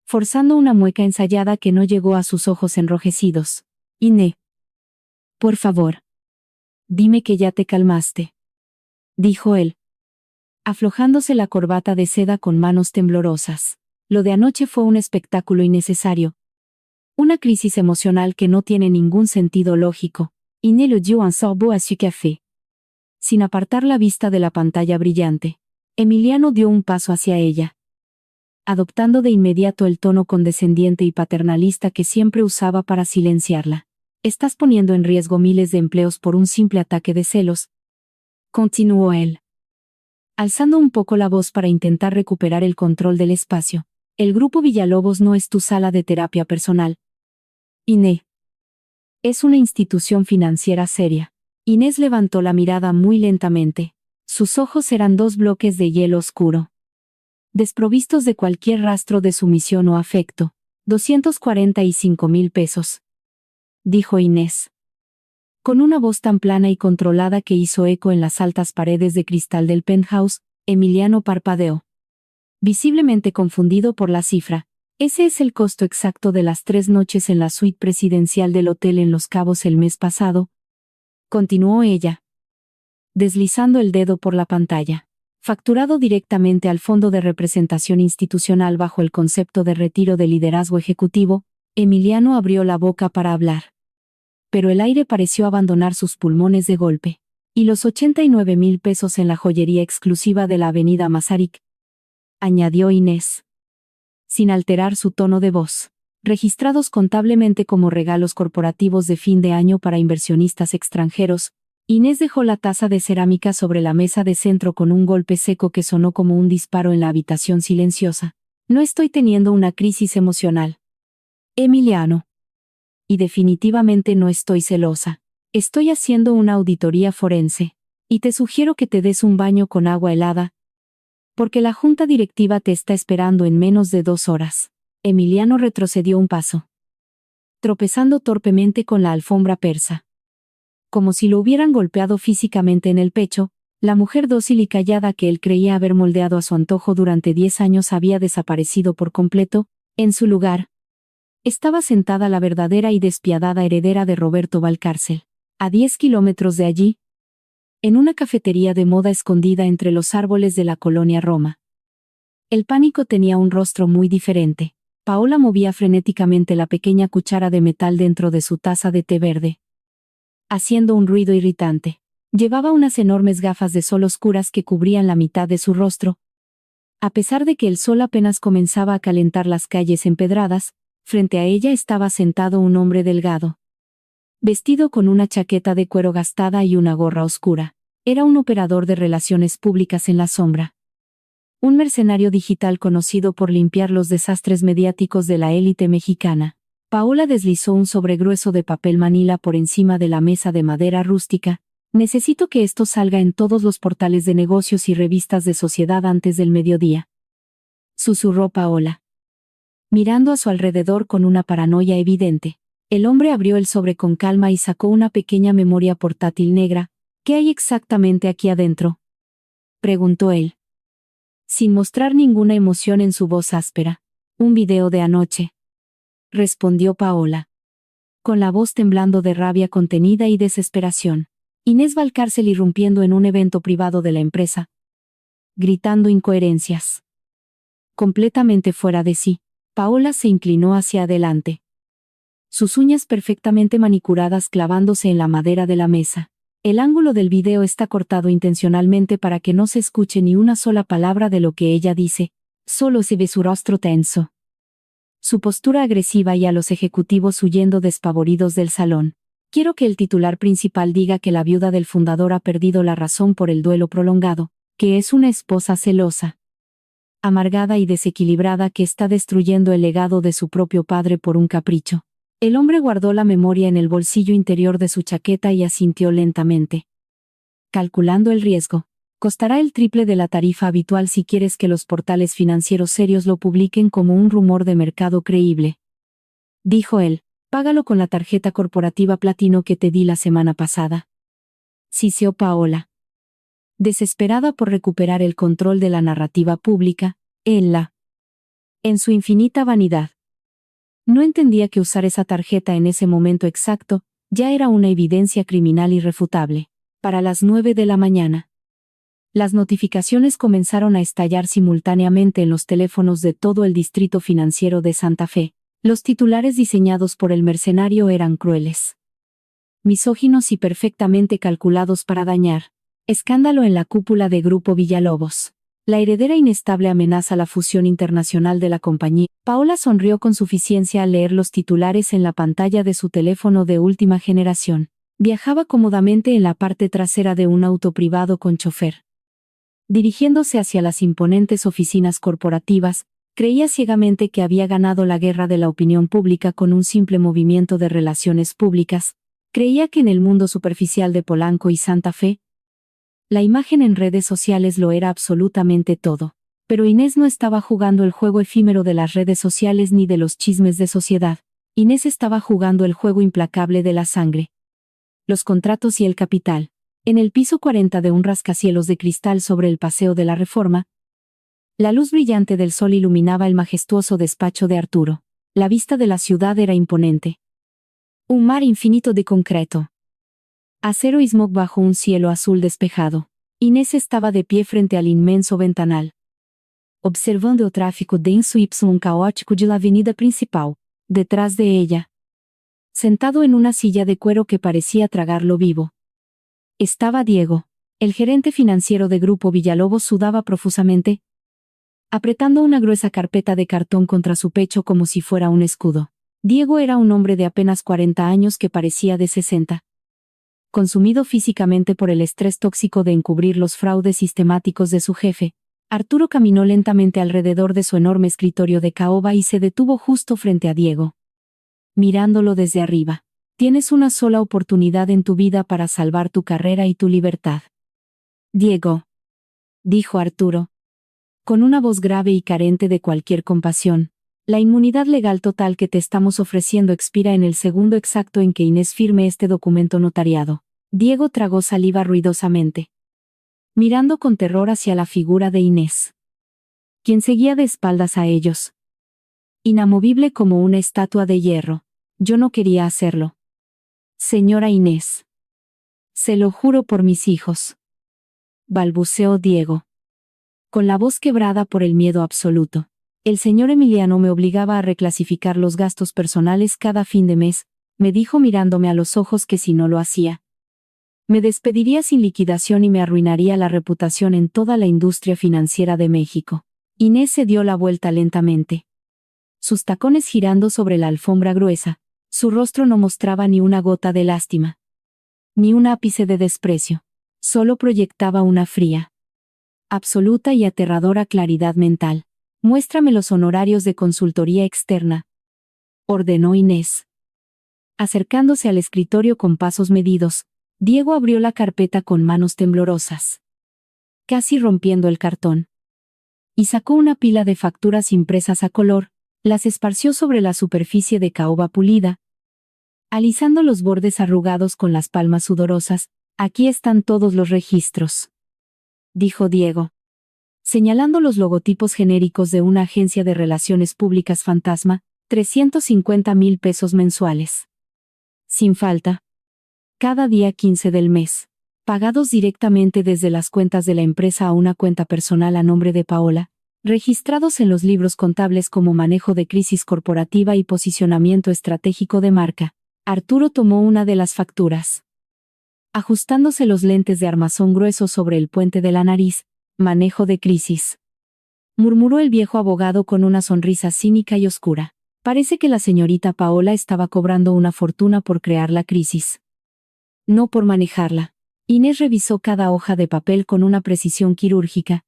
forzando una mueca ensayada que no llegó a sus ojos enrojecidos. Inés, por favor, dime que ya te calmaste, dijo él, aflojándose la corbata de seda con manos temblorosas. Lo de anoche fue un espectáculo innecesario, una crisis emocional que no tiene ningún sentido lógico. Inés le dio un sorbo a su café. Sin apartar la vista de la pantalla brillante, Emiliano dio un paso hacia ella, adoptando de inmediato el tono condescendiente y paternalista que siempre usaba para silenciarla. «Estás poniendo en riesgo miles de empleos por un simple ataque de celos», continuó él, alzando un poco la voz para intentar recuperar el control del espacio. «El Grupo Villalobos no es tu sala de terapia personal. Inés. Es una institución financiera seria». Inés levantó la mirada muy lentamente. Sus ojos eran dos bloques de hielo oscuro, desprovistos de cualquier rastro de sumisión o afecto. 245,000 pesos, dijo Inés, con una voz tan plana y controlada que hizo eco en las altas paredes de cristal del penthouse. Emiliano parpadeó, visiblemente confundido por la cifra. «Ese es el costo exacto de las 3 noches en la suite presidencial del hotel en Los Cabos el mes pasado», continuó ella, deslizando el dedo por la pantalla. «Facturado directamente al Fondo de Representación Institucional bajo el concepto de retiro de liderazgo ejecutivo». Emiliano abrió la boca para hablar, pero el aire pareció abandonar sus pulmones de golpe. «Y los 89,000 pesos en la joyería exclusiva de la avenida Masaryk», añadió Inés, sin alterar su tono de voz. «Registrados contablemente como regalos corporativos de fin de año para inversionistas extranjeros». Inés dejó la taza de cerámica sobre la mesa de centro con un golpe seco que sonó como un disparo en la habitación silenciosa. «No estoy teniendo una crisis emocional, Emiliano. Y definitivamente no estoy celosa. Estoy haciendo una auditoría forense. Y te sugiero que te des un baño con agua helada, porque la junta directiva te está esperando en menos de 2 horas». Emiliano retrocedió un paso, tropezando torpemente con la alfombra persa. Como si lo hubieran golpeado físicamente en el pecho, la mujer dócil y callada que él creía haber moldeado a su antojo durante 10 años había desaparecido por completo. En su lugar estaba sentada la verdadera y despiadada heredera de Roberto Valcárcel, a 10 kilómetros de allí, en una cafetería de moda escondida entre los árboles de la colonia Roma. El pánico tenía un rostro muy diferente. Paola movía frenéticamente la pequeña cuchara de metal dentro de su taza de té verde, haciendo un ruido irritante. Llevaba unas enormes gafas de sol oscuras que cubrían la mitad de su rostro. A pesar de que el sol apenas comenzaba a calentar las calles empedradas, frente a ella estaba sentado un hombre delgado, vestido con una chaqueta de cuero gastada y una gorra oscura. Era un operador de relaciones públicas en la sombra, un mercenario digital conocido por limpiar los desastres mediáticos de la élite mexicana. Paola deslizó un sobregrueso de papel manila por encima de la mesa de madera rústica. «Necesito que esto salga en todos los portales de negocios y revistas de sociedad antes del mediodía», susurró Paola, mirando a su alrededor con una paranoia evidente. El hombre abrió el sobre con calma y sacó una pequeña memoria portátil negra. «¿Qué hay exactamente aquí adentro?», preguntó él, sin mostrar ninguna emoción en su voz áspera. «Un video de anoche», respondió Paola, con la voz temblando de rabia contenida y desesperación. Inés Valcárcel irrumpiendo en un evento privado de la empresa, gritando incoherencias. Completamente fuera de sí, Paola se inclinó hacia adelante, sus uñas perfectamente manicuradas clavándose en la madera de la mesa. «Elángulo del video está cortado intencionalmente para que no se escuche ni una sola palabra de lo que ella dice. Solo se ve su rostro tenso, su postura agresiva y a los ejecutivos huyendo despavoridos del salón. Quiero que el titular principal diga que la viuda del fundador ha perdido la razón por el duelo prolongado, que es una esposa celosa, amargada y desequilibrada que está destruyendo el legado de su propio padre por un capricho». El hombre guardó la memoria en el bolsillo interior de su chaqueta y asintió lentamente. «Calculando el riesgo. Costará el triple de la tarifa habitual si quieres que los portales financieros serios lo publiquen como un rumor de mercado creíble», dijo él. «Págalo con la tarjeta corporativa platino que te di la semana pasada», siseó Paola, desesperada por recuperar el control de la narrativa pública. En su infinita vanidad, no entendía que usar esa tarjeta en ese momento exacto ya era una evidencia criminal irrefutable. Para las 9 de la mañana, las notificaciones comenzaron a estallar simultáneamente en los teléfonos de todo el distrito financiero de Santa Fe. Los titulares diseñados por el mercenario eran crueles, misóginos y perfectamente calculados para dañar Escándalo en la cúpula de Grupo Villalobos. La heredera inestable amenaza la fusión internacional de la compañía. Paola sonrió con suficiencia al leer los titulares en la pantalla de su teléfono de última generación. Viajaba cómodamente en la parte trasera de un auto privado con chofer. Dirigiéndose hacia las imponentes oficinas corporativas, creía ciegamente que había ganado la guerra de la opinión pública con un simple movimiento de relaciones públicas. Creía que en el mundo superficial de Polanco y Santa Fe, la imagen en redes sociales lo era absolutamente todo. Pero Inés no estaba jugando el juego efímero de las redes sociales ni de los chismes de sociedad. Inés estaba jugando el juego implacable de la sangre, los contratos y el capital. En el piso 40 de un rascacielos de cristal sobre el Paseo de la Reforma, la luz brillante del sol iluminaba el majestuoso despacho de Arturo. La vista de la ciudad era imponente. Un mar infinito de concreto, acero y smog bajo un cielo azul despejado. Inés estaba de pie frente al inmenso ventanal, observando el tráfico denso y caótico de la avenida principal. Detrás de ella, sentado en una silla de cuero que parecía tragarlo vivo, estaba Diego. El gerente financiero de Grupo Villalobos sudaba profusamente, apretando una gruesa carpeta de cartón contra su pecho como si fuera un escudo. Diego era un hombre de apenas 40 años que parecía de 60. Consumido físicamente por el estrés tóxico de encubrir los fraudes sistemáticos de su jefe, Arturo caminó lentamente alrededor de su enorme escritorio de caoba y se detuvo justo frente a Diego, mirándolo desde arriba. Tienes una sola oportunidad en tu vida para salvar tu carrera y tu libertad. Diego, dijo Arturo, con una voz grave y carente de cualquier compasión. La inmunidad legal total que te estamos ofreciendo expira en el segundo exacto en que Inés firme este documento notariado. Diego tragó saliva ruidosamente, mirando con terror hacia la figura de Inés, quien seguía de espaldas a ellos, inamovible como una estatua de hierro. Yo no quería hacerlo, señora Inés. Se lo juro por mis hijos, balbuceó Diego, con la voz quebrada por el miedo absoluto. El señor Emiliano me obligaba a reclasificar los gastos personales cada fin de mes. Me dijo mirándome a los ojos que si no lo hacía, me despediría sin liquidación y me arruinaría la reputación en toda la industria financiera de México. Inés se dio la vuelta lentamente, sus tacones girando sobre la alfombra gruesa. Su rostro no mostraba ni una gota de lástima, ni un ápice de desprecio. Solo proyectaba una fría, absoluta y aterradora claridad mental. Muéstrame los honorarios de consultoría externa, ordenó Inés. Acercándose al escritorio con pasos medidos, Diego abrió la carpeta con manos temblorosas, casi rompiendo el cartón, y sacó una pila de facturas impresas a color. Las esparció sobre la superficie de caoba pulida, alisando los bordes arrugados con las palmas sudorosas. Aquí están todos los registros, dijo Diego, señalando los logotipos genéricos de una agencia de relaciones públicas fantasma. 350,000 pesos mensuales, sin falta, cada día 15 del mes, pagados directamente desde las cuentas de la empresa a una cuenta personal a nombre de Paola, registrados en los libros contables como manejo de crisis corporativa y posicionamiento estratégico de marca. Arturo tomó una de las facturas, ajustándose los lentes de armazón grueso sobre el puente de la nariz. Manejo de crisis, murmuró el viejo abogado con una sonrisa cínica y oscura. Parece que la señorita Paola estaba cobrando una fortuna por crear la crisis, no por manejarla. Inés revisó cada hoja de papel con una precisión quirúrgica,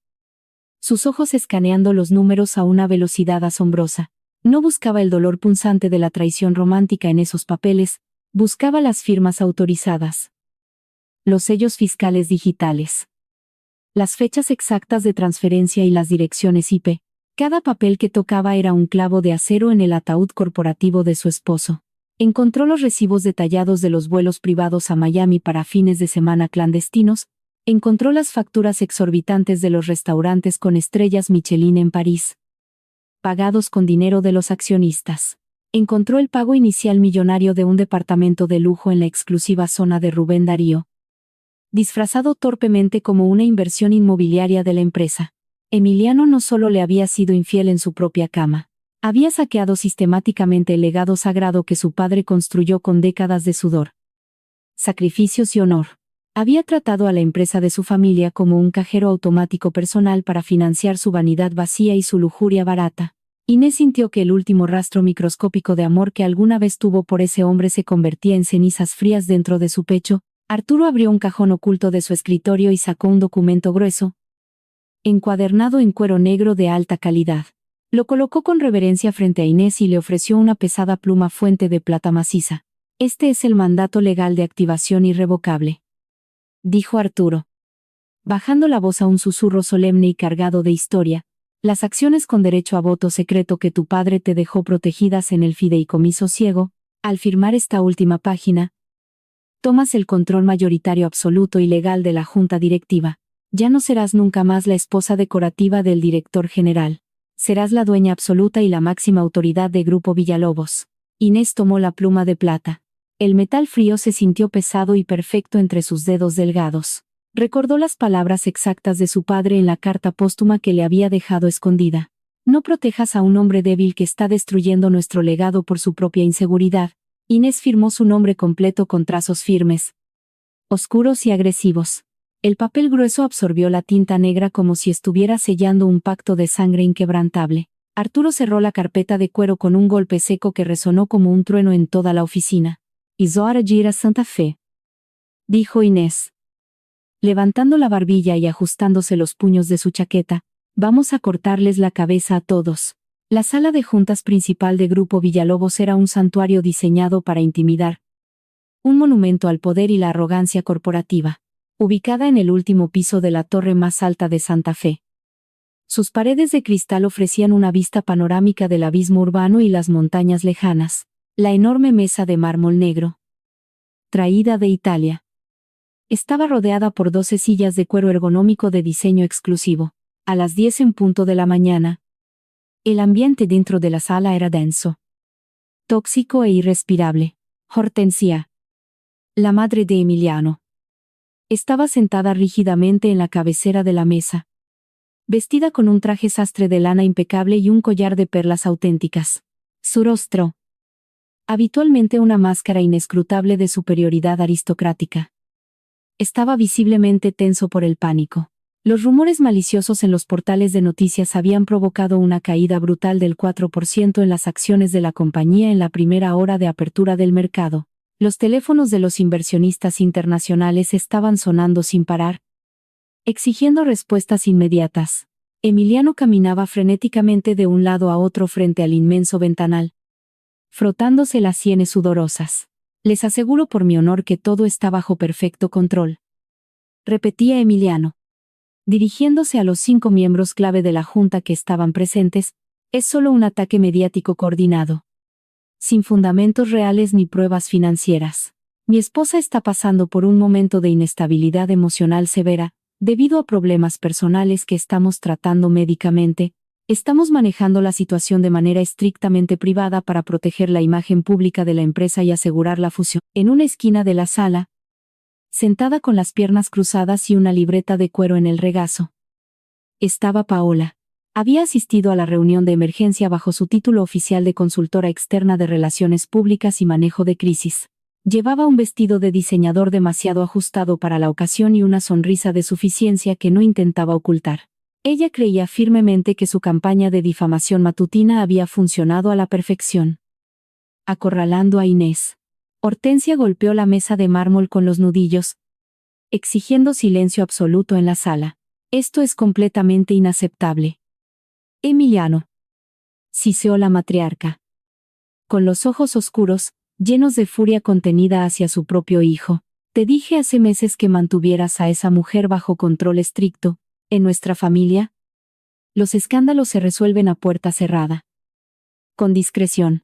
sus ojos escaneando los números a una velocidad asombrosa. No buscaba el dolor punzante de la traición romántica en esos papeles, buscaba las firmas autorizadas, los sellos fiscales digitales, las fechas exactas de transferencia y las direcciones IP. Cada papel que tocaba era un clavo de acero en el ataúd corporativo de su esposo. Encontró los recibos detallados de los vuelos privados a Miami para fines de semana clandestinos. Encontró las facturas exorbitantes de los restaurantes con estrellas Michelin en París, pagados con dinero de los accionistas. Encontró el pago inicial millonario de un departamento de lujo en la exclusiva zona de Rubén Darío, disfrazado torpemente como una inversión inmobiliaria de la empresa. Emiliano no solo le había sido infiel en su propia cama, había saqueado sistemáticamente el legado sagrado que su padre construyó con décadas de sudor, sacrificios y honor. Había tratado a la empresa de su familia como un cajero automático personal para financiar su vanidad vacía y su lujuria barata. Inés sintió que el último rastro microscópico de amor que alguna vez tuvo por ese hombre se convertía en cenizas frías dentro de su pecho. Arturo abrió un cajón oculto de su escritorio y sacó un documento grueso, encuadernado en cuero negro de alta calidad. Lo colocó con reverencia frente a Inés y le ofreció una pesada pluma fuente de plata maciza. Este es el mandato legal de activación irrevocable, dijo Arturo, bajando la voz a un susurro solemne y cargado de historia. Las acciones con derecho a voto secreto que tu padre te dejó protegidas en el fideicomiso ciego, al firmar esta última página, tomas el control mayoritario absoluto y legal de la junta directiva. Ya no serás nunca más la esposa decorativa del director general. Serás la dueña absoluta y la máxima autoridad de Grupo Villalobos. Inés tomó la pluma de plata. El metal frío se sintió pesado y perfecto entre sus dedos delgados. Recordó las palabras exactas de su padre en la carta póstuma que le había dejado escondida. No protejas a un hombre débil que está destruyendo nuestro legado por su propia inseguridad. Inés firmó su nombre completo con trazos firmes, oscuros y agresivos. El papel grueso absorbió la tinta negra como si estuviera sellando un pacto de sangre inquebrantable. Arturo cerró la carpeta de cuero con un golpe seco que resonó como un trueno en toda la oficina. «És hora de ir a Santa Fe», dijo Inés, levantando la barbilla y ajustándose los puños de su chaqueta. «Vamos a cortarles la cabeza a todos». La sala de juntas principal de Grupo Villalobos era un santuario diseñado para intimidar, un monumento al poder y la arrogancia corporativa, ubicada en el último piso de la torre más alta de Santa Fe. Sus paredes de cristal ofrecían una vista panorámica del abismo urbano y las montañas lejanas. La enorme mesa de mármol negro, traída de Italia, estaba rodeada por 12 sillas de cuero ergonómico de diseño exclusivo. A las 10 en punto de la mañana, el ambiente dentro de la sala era denso, tóxico e irrespirable. Hortensia, la madre de Emiliano, estaba sentada rígidamente en la cabecera de la mesa, vestida con un traje sastre de lana impecable y un collar de perlas auténticas. Su rostro, habitualmente una máscara inescrutable de superioridad aristocrática, estaba visiblemente tenso por el pánico. Los rumores maliciosos en los portales de noticias habían provocado una caída brutal del 4% en las acciones de la compañía en la primera hora de apertura del mercado. Los teléfonos de los inversionistas internacionales estaban sonando sin parar, exigiendo respuestas inmediatas. Emiliano caminaba frenéticamente de un lado a otro frente al inmenso ventanal, frotándose las sienes sudorosas. «Les aseguro por mi honor que todo está bajo perfecto control», repetía Emiliano, dirigiéndose a los 5 miembros clave de la junta que estaban presentes. «Es solo un ataque mediático coordinado, sin fundamentos reales ni pruebas financieras. Mi esposa está pasando por un momento de inestabilidad emocional severa, debido a problemas personales que estamos tratando médicamente. Estamos manejando la situación de manera estrictamente privada para proteger la imagen pública de la empresa y asegurar la fusión». En una esquina de la sala, sentada con las piernas cruzadas y una libreta de cuero en el regazo, estaba Paola. Había asistido a la reunión de emergencia bajo su título oficial de consultora externa de relaciones públicas y manejo de crisis. Llevaba un vestido de diseñador demasiado ajustado para la ocasión y una sonrisa de suficiencia que no intentaba ocultar. Ella creía firmemente que su campaña de difamación matutina había funcionado a la perfección. Acorralando a Inés, Hortensia golpeó la mesa de mármol con los nudillos, exigiendo silencio absoluto en la sala. «Esto es completamente inaceptable, Emiliano», siseó la matriarca, con los ojos oscuros, llenos de furia contenida hacia su propio hijo. «Te dije hace meses que mantuvieras a esa mujer bajo control estricto. En nuestra familia, los escándalos se resuelven a puerta cerrada, con discreción.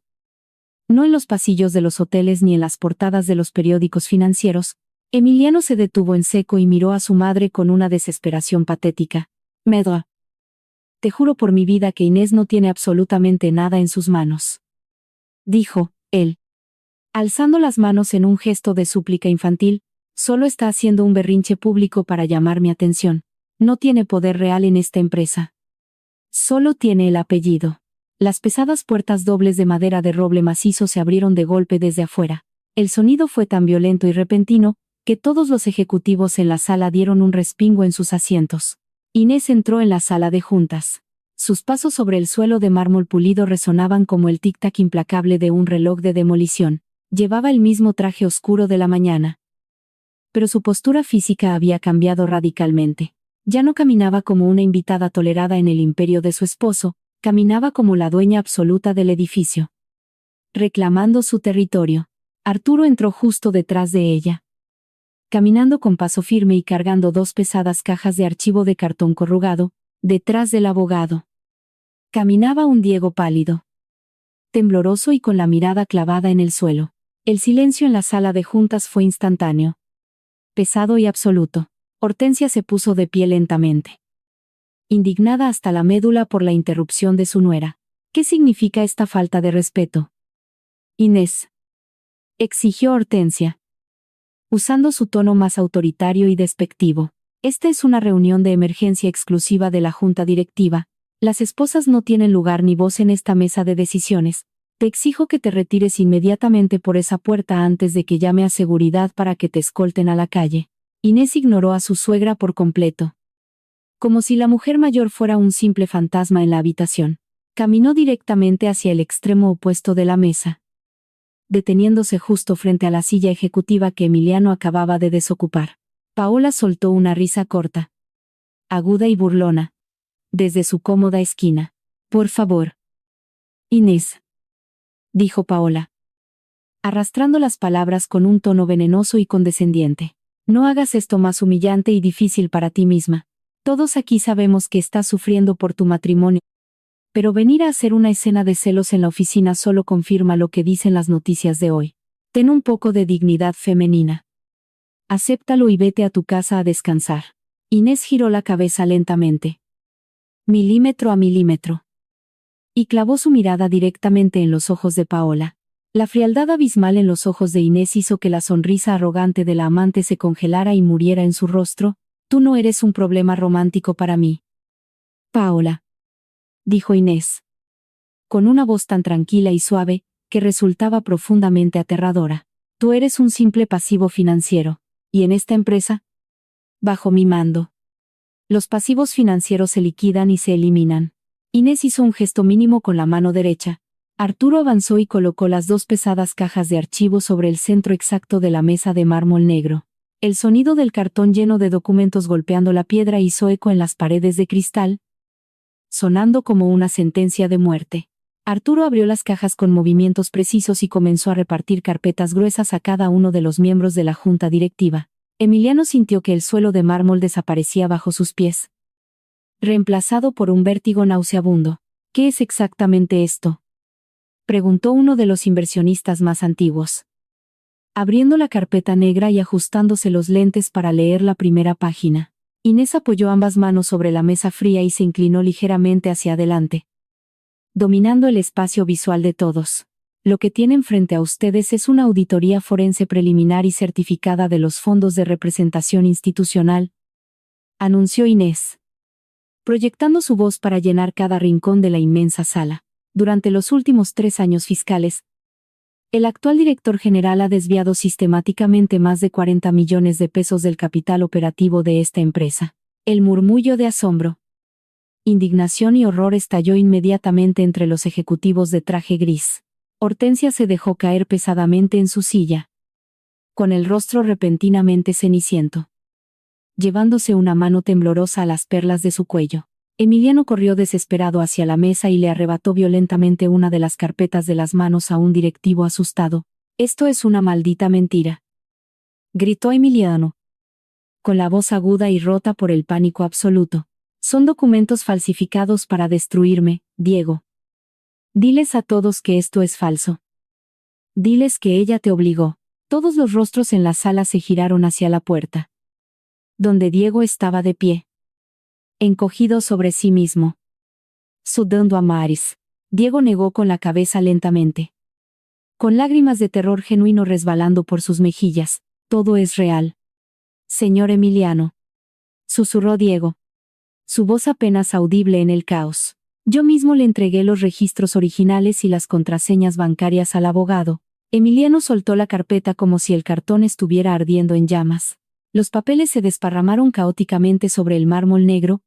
No en los pasillos de los hoteles ni en las portadas de los periódicos financieros». Emiliano se detuvo en seco y miró a su madre con una desesperación patética. «Medra, te juro por mi vida que Inés no tiene absolutamente nada en sus manos», dijo él, alzando las manos en un gesto de súplica infantil. «Solo está haciendo un berrinche público para llamar mi atención. No tiene poder real en esta empresa. Solo tiene el apellido». Las pesadas puertas dobles de madera de roble macizo se abrieron de golpe desde afuera. El sonido fue tan violento y repentino que todos los ejecutivos en la sala dieron un respingo en sus asientos. Inés entró en la sala de juntas. Sus pasos sobre el suelo de mármol pulido resonaban como el tic-tac implacable de un reloj de demolición. Llevaba el mismo traje oscuro de la mañana. Pero su postura física había cambiado radicalmente. Ya no caminaba como una invitada tolerada en el imperio de su esposo, caminaba como la dueña absoluta del edificio. Reclamando su territorio. Arturo entró justo detrás de ella. Caminando con paso firme y cargando 2 pesadas cajas de archivo de cartón corrugado, detrás del abogado. Caminaba un Diego pálido, tembloroso y con la mirada clavada en el suelo. El silencio en la sala de juntas fue instantáneo. Pesado y absoluto. Hortensia se puso de pie lentamente. Indignada hasta la médula por la interrupción de su nuera. ¿Qué significa esta falta de respeto? Inés, exigió Hortensia, usando su tono más autoritario y despectivo. Esta es una reunión de emergencia exclusiva de la junta directiva. Las esposas no tienen lugar ni voz en esta mesa de decisiones. Te exijo que te retires inmediatamente por esa puerta antes de que llame a seguridad para que te escolten a la calle. Inés ignoró a su suegra por completo. Como si la mujer mayor fuera un simple fantasma en la habitación. Caminó directamente hacia el extremo opuesto de la mesa, deteniéndose justo frente a la silla ejecutiva que Emiliano acababa de desocupar. Paola soltó una risa corta, aguda y burlona, desde su cómoda esquina. Por favor. Inés, dijo Paola, arrastrando las palabras con un tono venenoso y condescendiente. No hagas esto más humillante y difícil para ti misma. Todos aquí sabemos que estás sufriendo por tu matrimonio. Pero venir a hacer una escena de celos en la oficina solo confirma lo que dicen las noticias de hoy. Ten un poco de dignidad femenina. Acéptalo y vete a tu casa a descansar. Inés giró la cabeza lentamente, milímetro a milímetro, y clavó su mirada directamente en los ojos de Paola. La frialdad abismal en los ojos de Inés hizo que la sonrisa arrogante de la amante se congelara y muriera en su rostro. Tú no eres un problema romántico para mí, Paola, dijo Inés, con una voz tan tranquila y suave, que resultaba profundamente aterradora. Tú eres un simple pasivo financiero, y en esta empresa, bajo mi mando, los pasivos financieros se liquidan y se eliminan. Inés hizo un gesto mínimo con la mano derecha. Arturo avanzó y colocó las 2 pesadas cajas de archivo sobre el centro exacto de la mesa de mármol negro. El sonido del cartón lleno de documentos golpeando la piedra hizo eco en las paredes de cristal, sonando como una sentencia de muerte. Arturo abrió las cajas con movimientos precisos y comenzó a repartir carpetas gruesas a cada uno de los miembros de la junta directiva. Emiliano sintió que el suelo de mármol desaparecía bajo sus pies, reemplazado por un vértigo nauseabundo. ¿Qué es exactamente esto?, preguntó uno de los inversionistas más antiguos, abriendo la carpeta negra y ajustándose los lentes para leer la primera página. Inés apoyó ambas manos sobre la mesa fría y se inclinó ligeramente hacia adelante, dominando el espacio visual de todos. Lo que tienen frente a ustedes es una auditoría forense preliminar y certificada de los fondos de representación institucional, anunció Inés, proyectando su voz para llenar cada rincón de la inmensa sala. Durante los últimos 3 años fiscales, el actual director general ha desviado sistemáticamente más de 40 millones de pesos del capital operativo de esta empresa. El murmullo de asombro, indignación y horror estalló inmediatamente entre los ejecutivos de traje gris. Hortensia se dejó caer pesadamente en su silla, con el rostro repentinamente ceniciento, llevándose una mano temblorosa a las perlas de su cuello. Emiliano corrió desesperado hacia la mesa y le arrebató violentamente una de las carpetas de las manos a un directivo asustado. «Esto es una maldita mentira», gritó Emiliano, con la voz aguda y rota por el pánico absoluto. «Son documentos falsificados para destruirme, Diego. Diles a todos que esto es falso. Diles que ella te obligó». Todos los rostros en la sala se giraron hacia la puerta, donde Diego estaba de pie, encogido sobre sí mismo, sudando a mares. Diego negó con la cabeza lentamente, con lágrimas de terror genuino resbalando por sus mejillas. «Todo es real, señor Emiliano», susurró Diego, su voz apenas audible en el caos. «Yo mismo le entregué los registros originales y las contraseñas bancarias al abogado. Emiliano soltó la carpeta como si el cartón estuviera ardiendo en llamas. Los papeles se desparramaron caóticamente sobre el mármol negro,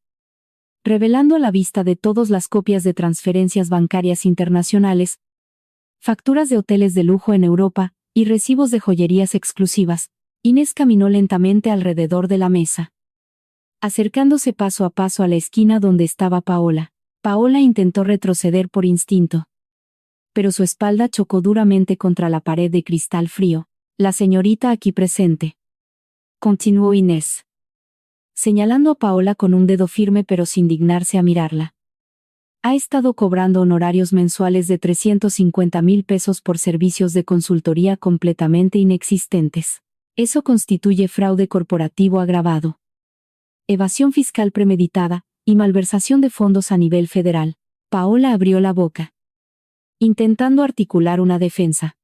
revelando a la vista de todos las copias de transferencias bancarias internacionales, facturas de hoteles de lujo en Europa y recibos de joyerías exclusivas. Inés caminó lentamente alrededor de la mesa, acercándose paso a paso a la esquina donde estaba Paola. Paola intentó retroceder por instinto, pero su espalda chocó duramente contra la pared de cristal frío. La señorita aquí presente, continuó Inés, señalando a Paola con un dedo firme pero sin dignarse a mirarla. Ha estado cobrando honorarios mensuales de 350,000 pesos por servicios de consultoría completamente inexistentes. Eso constituye fraude corporativo agravado, evasión fiscal premeditada y malversación de fondos a nivel federal. Paola abrió la boca, intentando articular una defensa.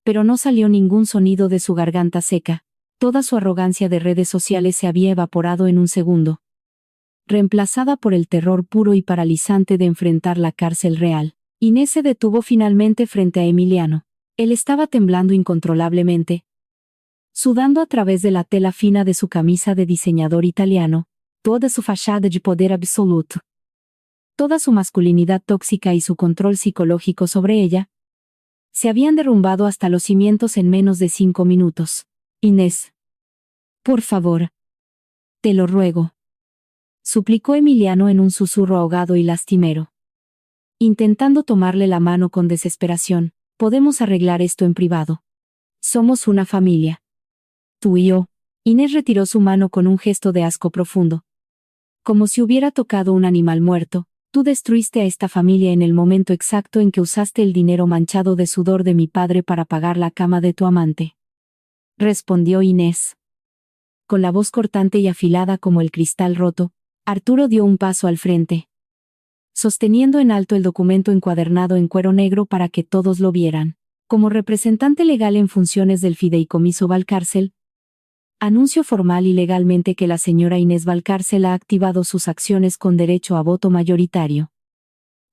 Pero no salió ningún sonido de su garganta seca. Toda su arrogancia de redes sociales se había evaporado en un segundo, reemplazada por el terror puro y paralizante de enfrentar la cárcel real. Inés se detuvo finalmente frente a Emiliano. Él estaba temblando incontrolablemente, sudando a través de la tela fina de su camisa de diseñador italiano, toda su fachada de poder absoluto, toda su masculinidad tóxica y su control psicológico sobre ella, se habían derrumbado hasta los cimientos en menos de 5 minutos. Inés, por favor, te lo ruego, suplicó Emiliano en un susurro ahogado y lastimero, intentando tomarle la mano con desesperación. Podemos arreglar esto en privado. Somos una familia. Tú y yo. Inés retiró su mano con un gesto de asco profundo, como si hubiera tocado un animal muerto. Tú destruiste a esta familia en el momento exacto en que usaste el dinero manchado de sudor de mi padre para pagar la cama de tu amante, respondió Inés. Con la voz cortante y afilada como el cristal roto, Arturo dio un paso al frente, sosteniendo en alto el documento encuadernado en cuero negro para que todos lo vieran. Como representante legal en funciones del Fideicomiso Valcárcel, anuncio formal y legalmente que la señora Inés Valcárcel ha activado sus acciones con derecho a voto mayoritario,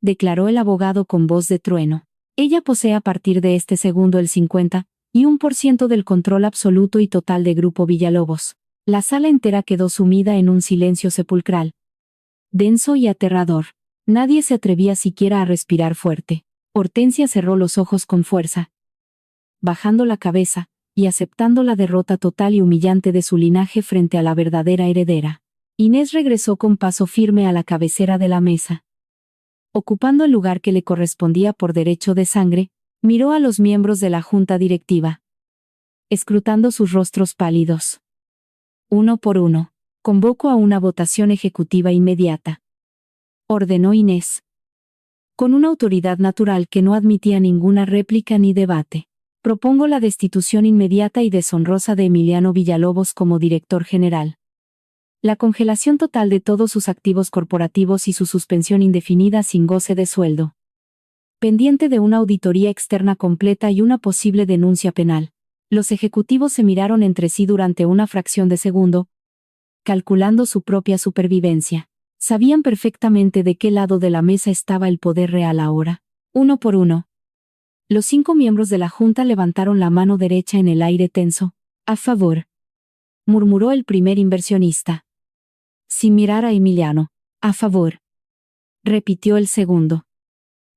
declaró el abogado con voz de trueno. Ella posee a partir de este segundo el 51% del control absoluto y total de Grupo Villalobos. La sala entera quedó sumida en un silencio sepulcral, denso y aterrador. Nadie se atrevía siquiera a respirar fuerte. Hortensia cerró los ojos con fuerza, bajando la cabeza y aceptando la derrota total y humillante de su linaje frente a la verdadera heredera. Inés regresó con paso firme a la cabecera de la mesa. Ocupando el lugar que le correspondía por derecho de sangre, miró a los miembros de la junta directiva, escrutando sus rostros pálidos. Uno por uno, convoco a una votación ejecutiva inmediata, ordenó Inés, con una autoridad natural que no admitía ninguna réplica ni debate. Propongo la destitución inmediata y deshonrosa de Emiliano Villalobos como director general, la congelación total de todos sus activos corporativos y su suspensión indefinida sin goce de sueldo, pendiente de una auditoría externa completa y una posible denuncia penal. Los ejecutivos se miraron entre sí durante una fracción de segundo, calculando su propia supervivencia. Sabían perfectamente de qué lado de la mesa estaba el poder real ahora. Uno por uno, los 5 miembros de la junta levantaron la mano derecha en el aire tenso. A favor, murmuró el primer inversionista, sin mirar a Emiliano. A favor, repitió el segundo,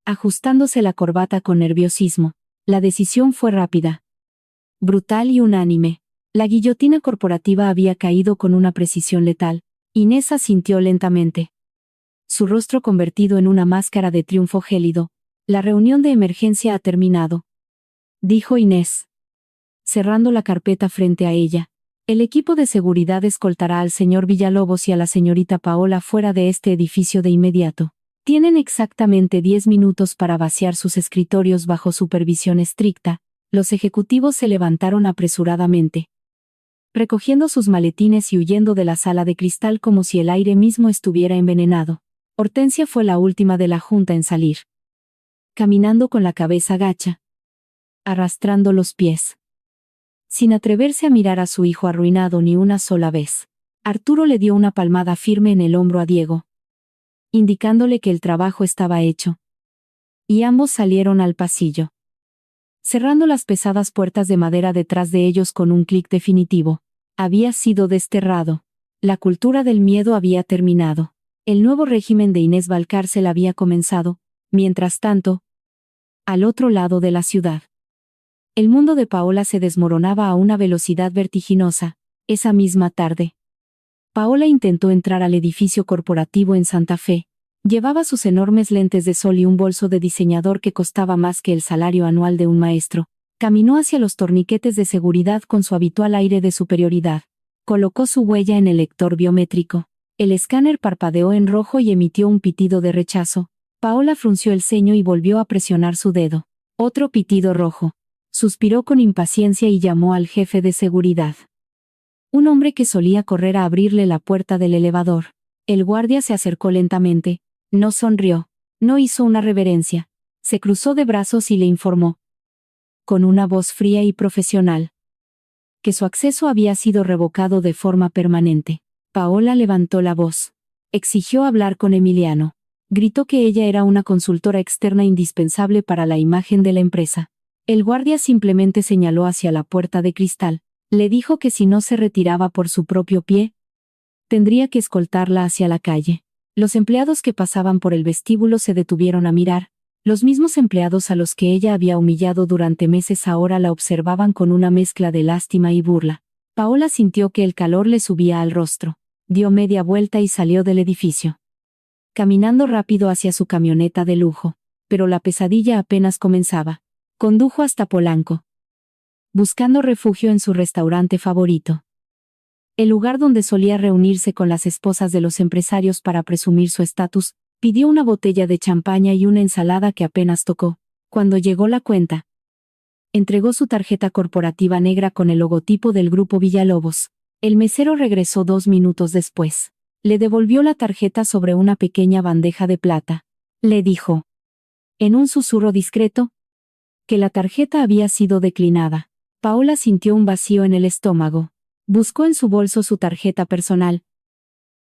ajustándose la corbata con nerviosismo. La decisión fue rápida, brutal y unánime. La guillotina corporativa había caído con una precisión letal. Inés asintió lentamente, su rostro convertido en una máscara de triunfo gélido. La reunión de emergencia ha terminado, dijo Inés, cerrando la carpeta frente a ella. El equipo de seguridad escoltará al señor Villalobos y a la señorita Paola fuera de este edificio de inmediato. Tienen exactamente 10 minutos para vaciar sus escritorios bajo supervisión estricta. Los ejecutivos se levantaron apresuradamente, recogiendo sus maletines y huyendo de la sala de cristal como si el aire mismo estuviera envenenado. Hortensia fue la última de la junta en salir, caminando con la cabeza gacha, arrastrando los pies, sin atreverse a mirar a su hijo arruinado ni una sola vez. Arturo le dio una palmada firme en el hombro a Diego, indicándole que el trabajo estaba hecho, y ambos salieron al pasillo. cerrando las pesadas puertas de madera detrás de ellos con un clic definitivo. Había sido desterrado. La cultura del miedo había terminado. El nuevo régimen de Inés Valcárcel había comenzado. Mientras tanto, al otro lado de la ciudad, el mundo de Paola se desmoronaba a una velocidad vertiginosa. Esa misma tarde, Paola intentó entrar al edificio corporativo en Santa Fe. Llevaba sus enormes lentes de sol y un bolso de diseñador que costaba más que el salario anual de un maestro. Caminó hacia los torniquetes de seguridad con su habitual aire de superioridad. Colocó su huella en el lector biométrico. El escáner parpadeó en rojo y emitió un pitido de rechazo. Paola frunció el ceño y volvió a presionar su dedo. Otro pitido rojo. Suspiró con impaciencia y llamó al jefe de seguridad. Un hombre que solía correr a abrirle la puerta del elevador. El guardia se acercó lentamente. No sonrió. No hizo una reverencia. Se cruzó de brazos y le informó, con una voz fría y profesional, que su acceso había sido revocado de forma permanente. Paola levantó la voz. Exigió hablar con Emiliano. Gritó que ella era una consultora externa indispensable para la imagen de la empresa. El guardia simplemente señaló hacia la puerta de cristal. Le dijo que si no se retiraba por su propio pie, tendría que escoltarla hacia la calle. Los empleados que pasaban por el vestíbulo se detuvieron a mirar. Los mismos empleados a los que ella había humillado durante meses ahora la observaban con una mezcla de lástima y burla. Paola sintió que el calor le subía al rostro. Dio media vuelta y salió del edificio, caminando rápido hacia su camioneta de lujo. Pero la pesadilla apenas comenzaba. Condujo hasta Polanco, buscando refugio en su restaurante favorito. El lugar donde solía reunirse con las esposas de los empresarios para presumir su estatus. Pidió una botella de champaña y una ensalada que apenas tocó. Cuando llegó la cuenta, entregó su tarjeta corporativa negra con el logotipo del Grupo Villalobos. El mesero regresó 2 minutos después. Le devolvió la tarjeta sobre una pequeña bandeja de plata. Le dijo, en un susurro discreto, que la tarjeta había sido declinada. Paola sintió un vacío en el estómago. Buscó en su bolso su tarjeta personal,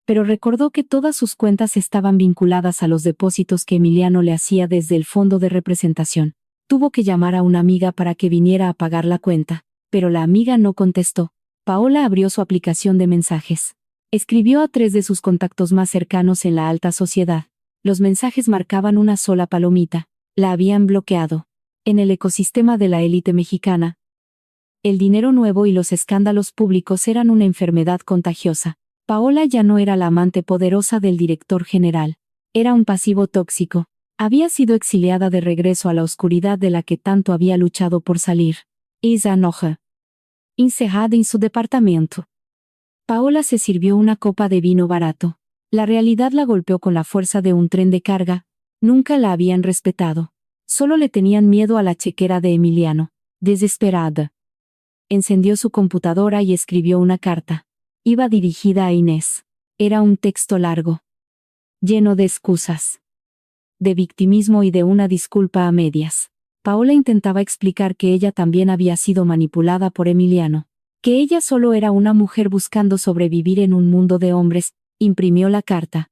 pero recordó que todas sus cuentas estaban vinculadas a los depósitos que Emiliano le hacía desde el fondo de representación. Tuvo que llamar a una amiga para que viniera a pagar la cuenta, pero la amiga no contestó. Paola abrió su aplicación de mensajes. Escribió a 3 de sus contactos más cercanos en la alta sociedad. Los mensajes marcaban una sola palomita. La habían bloqueado. En el ecosistema de la élite mexicana, el dinero nuevo y los escándalos públicos eran una enfermedad contagiosa. Paola ya no era la amante poderosa del director general. Era un pasivo tóxico. Había sido exiliada de regreso a la oscuridad de la que tanto había luchado por salir. Esa noche, encerrada en su departamento, Paola se sirvió una copa de vino barato. La realidad la golpeó con la fuerza de un tren de carga. Nunca la habían respetado. Solo le tenían miedo a la chequera de Emiliano. Desesperada, encendió su computadora y escribió una carta. Iba dirigida a Inés. Era un texto largo, lleno de excusas, de victimismo y de una disculpa a medias. Paola intentaba explicar que ella también había sido manipulada por Emiliano, que ella solo era una mujer buscando sobrevivir en un mundo de hombres. Imprimió la carta,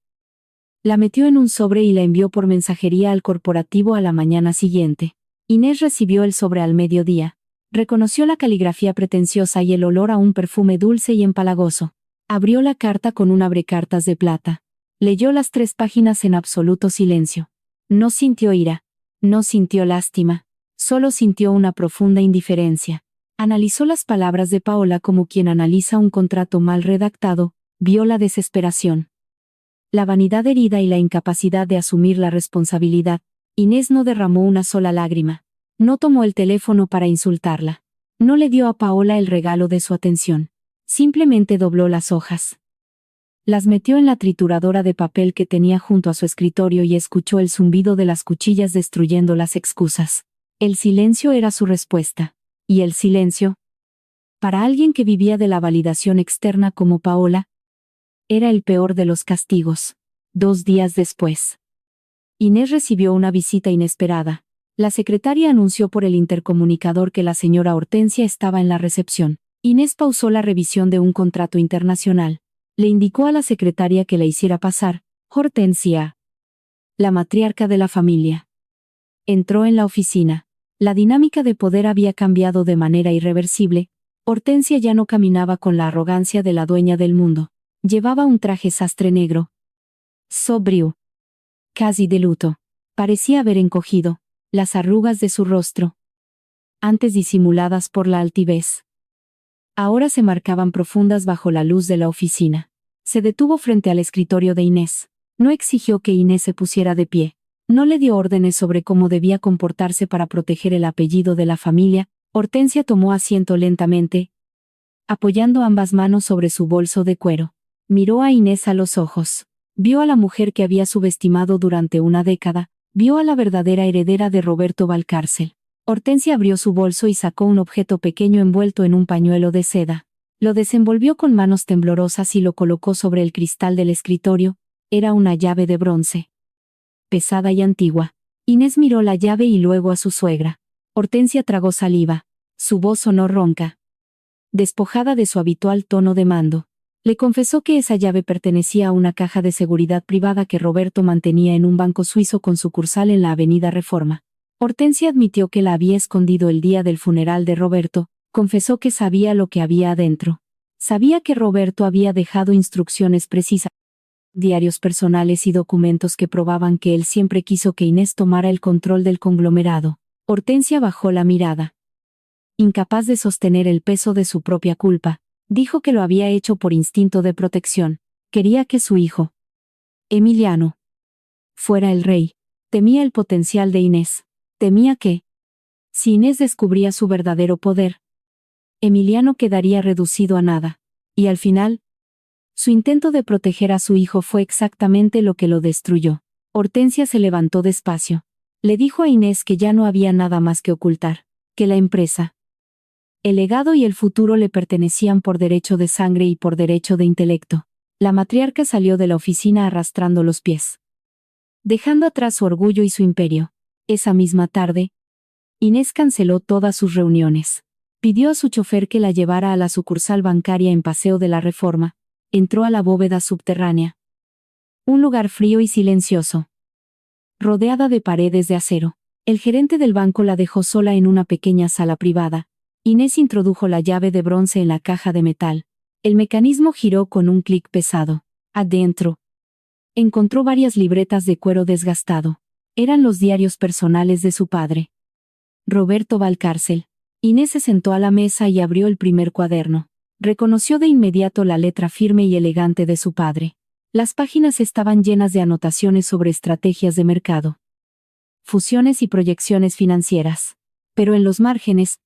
la metió en un sobre y la envió por mensajería al corporativo a la mañana siguiente. Inés recibió el sobre al mediodía. Reconoció la caligrafía pretenciosa y el olor a un perfume dulce y empalagoso. Abrió la carta con un abrecartas de plata. Leyó las 3 páginas en absoluto silencio. No sintió ira. No sintió lástima. Solo sintió una profunda indiferencia. Analizó las palabras de Paola como quien analiza un contrato mal redactado. Vio la desesperación, la vanidad herida y la incapacidad de asumir la responsabilidad. Inés no derramó una sola lágrima. No tomó el teléfono para insultarla. No le dio a Paola el regalo de su atención. Simplemente dobló las hojas. Las metió en la trituradora de papel que tenía junto a su escritorio y escuchó el zumbido de las cuchillas destruyendo las excusas. El silencio era su respuesta. Y el silencio, para alguien que vivía de la validación externa como Paola, era el peor de los castigos. 2 días después, Inés recibió una visita inesperada. La secretaria anunció por el intercomunicador que la señora Hortensia estaba en la recepción. Inés pausó la revisión de un contrato internacional. Le indicó a la secretaria que la hiciera pasar. Hortensia, la matriarca de la familia, entró en la oficina. La dinámica de poder había cambiado de manera irreversible. Hortensia ya no caminaba con la arrogancia de la dueña del mundo. Llevaba un traje sastre negro, sobrio, casi de luto. Parecía haber encogido las arrugas de su rostro, antes disimuladas por la altivez. Ahora se marcaban profundas bajo la luz de la oficina. Se detuvo frente al escritorio de Inés. No exigió que Inés se pusiera de pie. No le dio órdenes sobre cómo debía comportarse para proteger el apellido de la familia. Hortensia tomó asiento lentamente, apoyando ambas manos sobre su bolso de cuero. Miró a Inés a los ojos. Vio a la mujer que había subestimado durante una década. Vio a la verdadera heredera de Roberto Valcárcel. Hortensia abrió su bolso y sacó un objeto pequeño envuelto en un pañuelo de seda. Lo desenvolvió con manos temblorosas y lo colocó sobre el cristal del escritorio. Era una llave de bronce, pesada y antigua. Inés miró la llave y luego a su suegra. Hortensia tragó saliva. Su voz sonó ronca, despojada de su habitual tono de mando. Le confesó que esa llave pertenecía a una caja de seguridad privada que Roberto mantenía en un banco suizo con sucursal en la Avenida Reforma. Hortensia admitió que la había escondido el día del funeral de Roberto. Confesó que sabía lo que había adentro. Sabía que Roberto había dejado instrucciones precisas, diarios personales y documentos que probaban que él siempre quiso que Inés tomara el control del conglomerado. Hortensia bajó la mirada. Incapaz de sostener el peso de su propia culpa, dijo que lo había hecho por instinto de protección. Quería que su hijo, Emiliano, fuera el rey. Temía el potencial de Inés. Temía que, si Inés descubría su verdadero poder, Emiliano quedaría reducido a nada. Y al final, su intento de proteger a su hijo fue exactamente lo que lo destruyó. Hortensia se levantó despacio. Le dijo a Inés que ya no había nada más que ocultar, que la empresa, el legado y el futuro le pertenecían por derecho de sangre y por derecho de intelecto. La matriarca salió de la oficina arrastrando los pies, dejando atrás su orgullo y su imperio. Esa misma tarde, Inés canceló todas sus reuniones. Pidió a su chofer que la llevara a la sucursal bancaria en Paseo de la Reforma. Entró a la bóveda subterránea. Un lugar frío y silencioso, rodeada de paredes de acero. El gerente del banco la dejó sola en una pequeña sala privada. Inés introdujo la llave de bronce en la caja de metal. El mecanismo giró con un clic pesado. Adentro, encontró varias libretas de cuero desgastado. Eran los diarios personales de su padre, Roberto Valcárcel. Inés se sentó a la mesa y abrió el primer cuaderno. Reconoció de inmediato la letra firme y elegante de su padre. Las páginas estaban llenas de anotaciones sobre estrategias de mercado, fusiones y proyecciones financieras. Pero en los márgenes,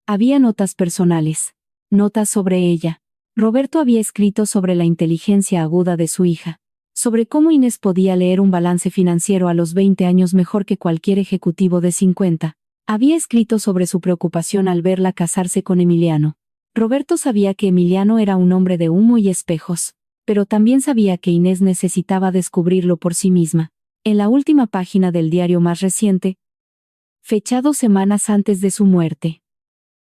había notas personales. Notas sobre ella. Roberto había escrito sobre la inteligencia aguda de su hija. Sobre cómo Inés podía leer un balance financiero a los 20 años mejor que cualquier ejecutivo de 50. Había escrito sobre su preocupación al verla casarse con Emiliano. Roberto sabía que Emiliano era un hombre de humo y espejos, pero también sabía que Inés necesitaba descubrirlo por sí misma. En la última página del diario más reciente, fechado semanas antes de su muerte,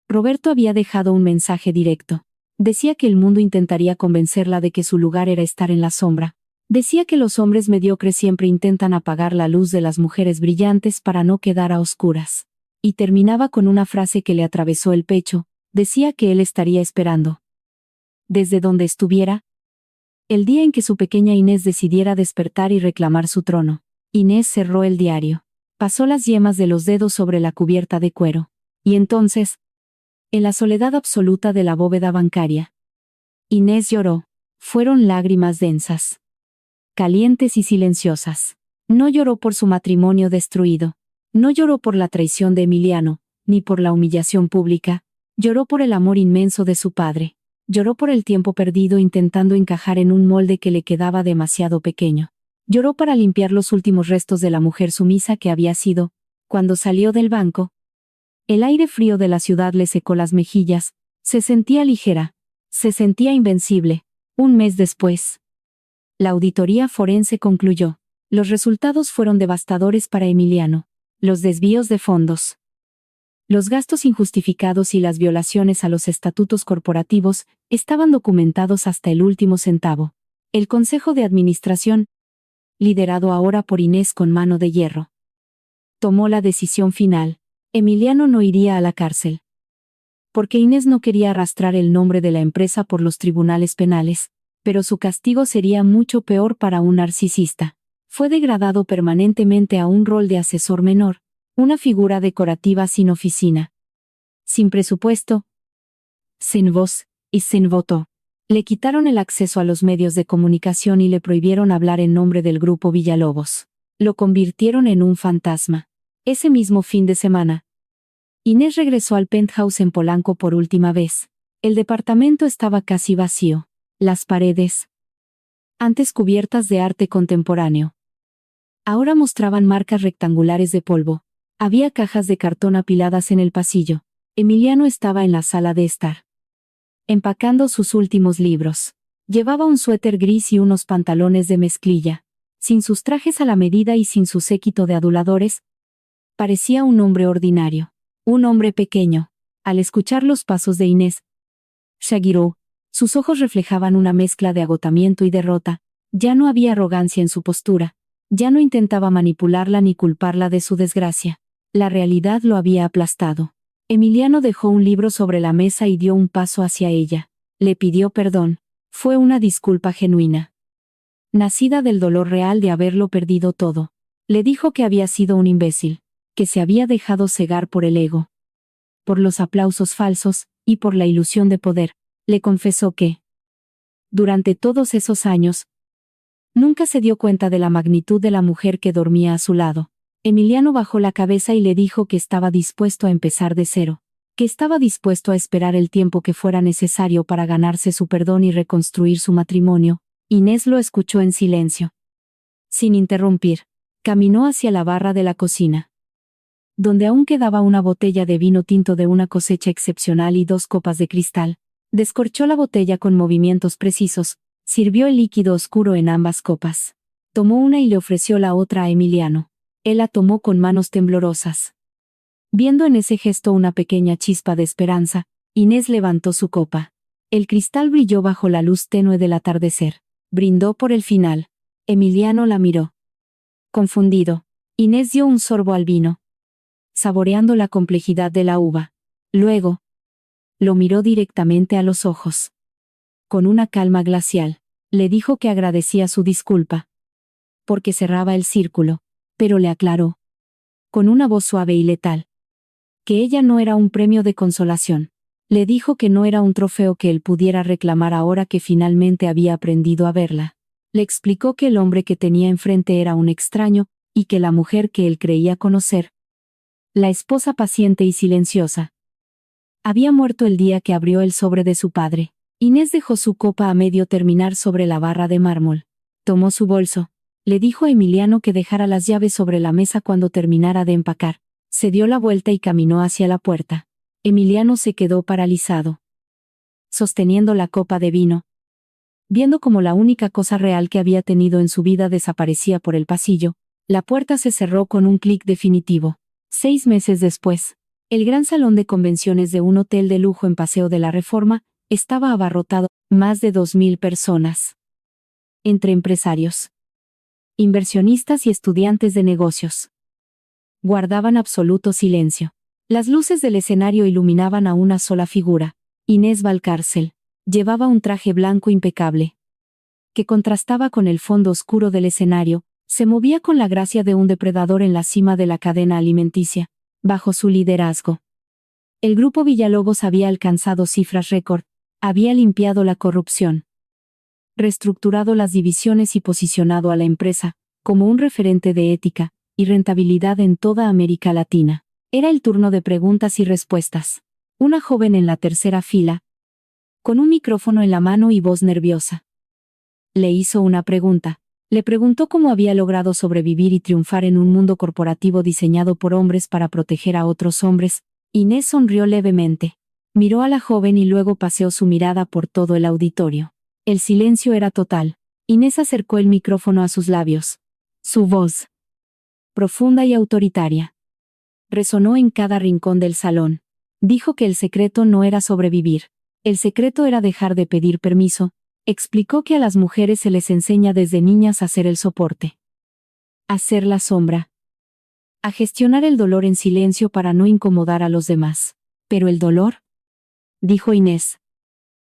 Roberto había dejado un mensaje directo. Decía que el mundo intentaría convencerla de que su lugar era estar en la sombra. Decía que los hombres mediocres siempre intentan apagar la luz de las mujeres brillantes para no quedar a oscuras. Y terminaba con una frase que le atravesó el pecho. Decía que él estaría esperando, desde donde estuviera, el día en que su pequeña Inés decidiera despertar y reclamar su trono. Inés cerró el diario. Pasó las yemas de los dedos sobre la cubierta de cuero. Y entonces, en la soledad absoluta de la bóveda bancaria, Inés lloró. Fueron lágrimas densas, calientes y silenciosas. No lloró por su matrimonio destruido. No lloró por la traición de Emiliano, ni por la humillación pública. Lloró por el amor inmenso de su padre. Lloró por el tiempo perdido intentando encajar en un molde que le quedaba demasiado pequeño. Lloró para limpiar los últimos restos de la mujer sumisa que había sido. Cuando salió del banco, el aire frío de la ciudad le secó las mejillas. Se sentía ligera. Se sentía invencible. Un mes después, la auditoría forense concluyó. Los resultados fueron devastadores para Emiliano. Los desvíos de fondos, los gastos injustificados y las violaciones a los estatutos corporativos estaban documentados hasta el último centavo. El Consejo de Administración, liderado ahora por Inés con mano de hierro, tomó la decisión final. Emiliano no iría a la cárcel. Porque Inés no quería arrastrar el nombre de la empresa por los tribunales penales, pero su castigo sería mucho peor para un narcisista. Fue degradado permanentemente a un rol de asesor menor, una figura decorativa sin oficina, sin presupuesto, sin voz y sin voto. Le quitaron el acceso a los medios de comunicación y le prohibieron hablar en nombre del grupo Villalobos. Lo convirtieron en un fantasma. Ese mismo fin de semana, Inés regresó al penthouse en Polanco por última vez. El departamento estaba casi vacío. Las paredes, antes cubiertas de arte contemporáneo, ahora mostraban marcas rectangulares de polvo. Había cajas de cartón apiladas en el pasillo. Emiliano estaba en la sala de estar, empacando sus últimos libros. Llevaba un suéter gris y unos pantalones de mezclilla. Sin sus trajes a la medida y sin su séquito de aduladores, parecía un hombre ordinario. Un hombre pequeño. Al escuchar los pasos de Inés Shagiro, sus ojos reflejaban una mezcla de agotamiento y derrota. Ya no había arrogancia en su postura. Ya no intentaba manipularla ni culparla de su desgracia. La realidad lo había aplastado. Emiliano dejó un libro sobre la mesa y dio un paso hacia ella. Le pidió perdón. Fue una disculpa genuina, nacida del dolor real de haberlo perdido todo. Le dijo que había sido un imbécil, que se había dejado cegar por el ego, por los aplausos falsos, y por la ilusión de poder. Le confesó que, durante todos esos años, nunca se dio cuenta de la magnitud de la mujer que dormía a su lado. Emiliano bajó la cabeza y le dijo que estaba dispuesto a empezar de cero, que estaba dispuesto a esperar el tiempo que fuera necesario para ganarse su perdón y reconstruir su matrimonio. Inés lo escuchó en silencio. Sin interrumpir, caminó hacia la barra de la cocina, donde aún quedaba una botella de vino tinto de una cosecha excepcional y 2 copas de cristal. Descorchó la botella con movimientos precisos, sirvió el líquido oscuro en ambas copas. Tomó una y le ofreció la otra a Emiliano. Él la tomó con manos temblorosas. Viendo en ese gesto una pequeña chispa de esperanza, Inés levantó su copa. El cristal brilló bajo la luz tenue del atardecer. Brindó por el final. Emiliano la miró, confundido. Inés dio un sorbo al vino, saboreando la complejidad de la uva. Luego, lo miró directamente a los ojos. Con una calma glacial, le dijo que agradecía su disculpa, porque cerraba el círculo, pero le aclaró, con una voz suave y letal, que ella no era un premio de consolación. Le dijo que no era un trofeo que él pudiera reclamar ahora que finalmente había aprendido a verla. Le explicó que el hombre que tenía enfrente era un extraño, y que la mujer que él creía conocer, la esposa paciente y silenciosa, había muerto el día que abrió el sobre de su padre. Inés dejó su copa a medio terminar sobre la barra de mármol. Tomó su bolso. Le dijo a Emiliano que dejara las llaves sobre la mesa cuando terminara de empacar. Se dio la vuelta y caminó hacia la puerta. Emiliano se quedó paralizado, sosteniendo la copa de vino, viendo como la única cosa real que había tenido en su vida desaparecía por el pasillo. La puerta se cerró con un clic definitivo. 6 meses después, el gran salón de convenciones de un hotel de lujo en Paseo de la Reforma estaba abarrotado, más de 2.000 personas. Entre empresarios, inversionistas y estudiantes de negocios. Guardaban absoluto silencio. Las luces del escenario iluminaban a una sola figura, Inés Valcárcel. Llevaba un traje blanco impecable, que contrastaba con el fondo oscuro del escenario. Se movía con la gracia de un depredador en la cima de la cadena alimenticia. Bajo su liderazgo, el grupo Villalobos había alcanzado cifras récord, había limpiado la corrupción, reestructurado las divisiones y posicionado a la empresa como un referente de ética y rentabilidad en toda América Latina. Era el turno de preguntas y respuestas. Una joven en la tercera fila, con un micrófono en la mano y voz nerviosa, le hizo una pregunta. Le preguntó cómo había logrado sobrevivir y triunfar en un mundo corporativo diseñado por hombres para proteger a otros hombres. Inés sonrió levemente. Miró a la joven y luego paseó su mirada por todo el auditorio. El silencio era total. Inés acercó el micrófono a sus labios. Su voz, profunda y autoritaria, resonó en cada rincón del salón. Dijo que el secreto no era sobrevivir. El secreto era dejar de pedir permiso. Explicó que a las mujeres se les enseña desde niñas a ser el soporte, a ser la sombra, A gestionar el dolor en silencio para no incomodar a los demás. ¿Pero el dolor? Dijo Inés.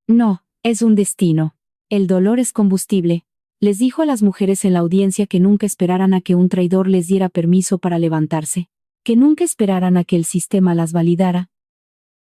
No, es un destino. El dolor es combustible. Les dijo a las mujeres en la audiencia que nunca esperaran a que un traidor les diera permiso para levantarse. Que nunca esperaran a que el sistema las validara.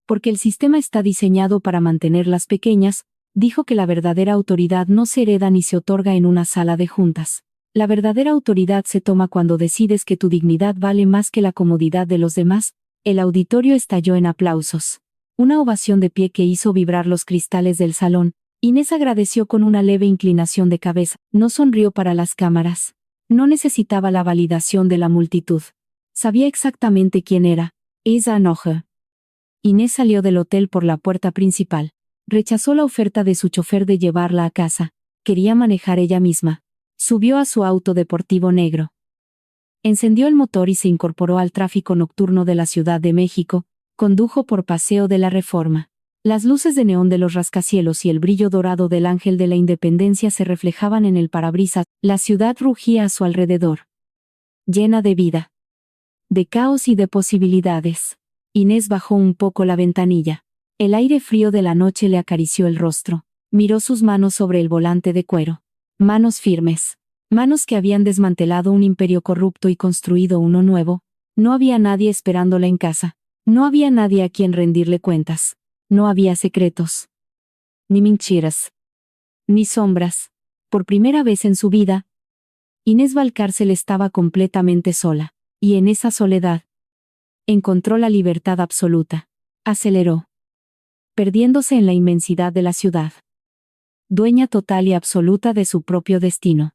Porque el sistema está diseñado para mantenerlas pequeñas, dijo que la verdadera autoridad no se hereda ni se otorga en una sala de juntas. La verdadera autoridad se toma cuando decides que tu dignidad vale más que la comodidad de los demás. El auditorio estalló en aplausos. Una ovación de pie que hizo vibrar los cristales del salón. Inés agradeció con una leve inclinación de cabeza, no sonrió para las cámaras. No necesitaba la validación de la multitud. Sabía exactamente quién era. Isa Noche. Inés salió del hotel por la puerta principal. Rechazó la oferta de su chofer de llevarla a casa. Quería manejar ella misma. Subió a su auto deportivo negro. Encendió el motor y se incorporó al tráfico nocturno de la Ciudad de México. Condujo por Paseo de la Reforma. Las luces de neón de los rascacielos y el brillo dorado del Ángel de la Independencia se reflejaban en el parabrisas. La ciudad rugía a su alrededor. Llena de vida. De caos y de posibilidades. Inés bajó un poco la ventanilla. El aire frío de la noche le acarició el rostro. Miró sus manos sobre el volante de cuero. Manos firmes. Manos que habían desmantelado un imperio corrupto y construido uno nuevo. No había nadie esperándola en casa. No había nadie a quien rendirle cuentas. No había secretos. Ni mentiras. Ni sombras. Por primera vez en su vida, Inés Valcárcel estaba completamente sola. Y en esa soledad, encontró la libertad absoluta. Aceleró. Perdiéndose en la inmensidad de la ciudad. Dueña total y absoluta de su propio destino.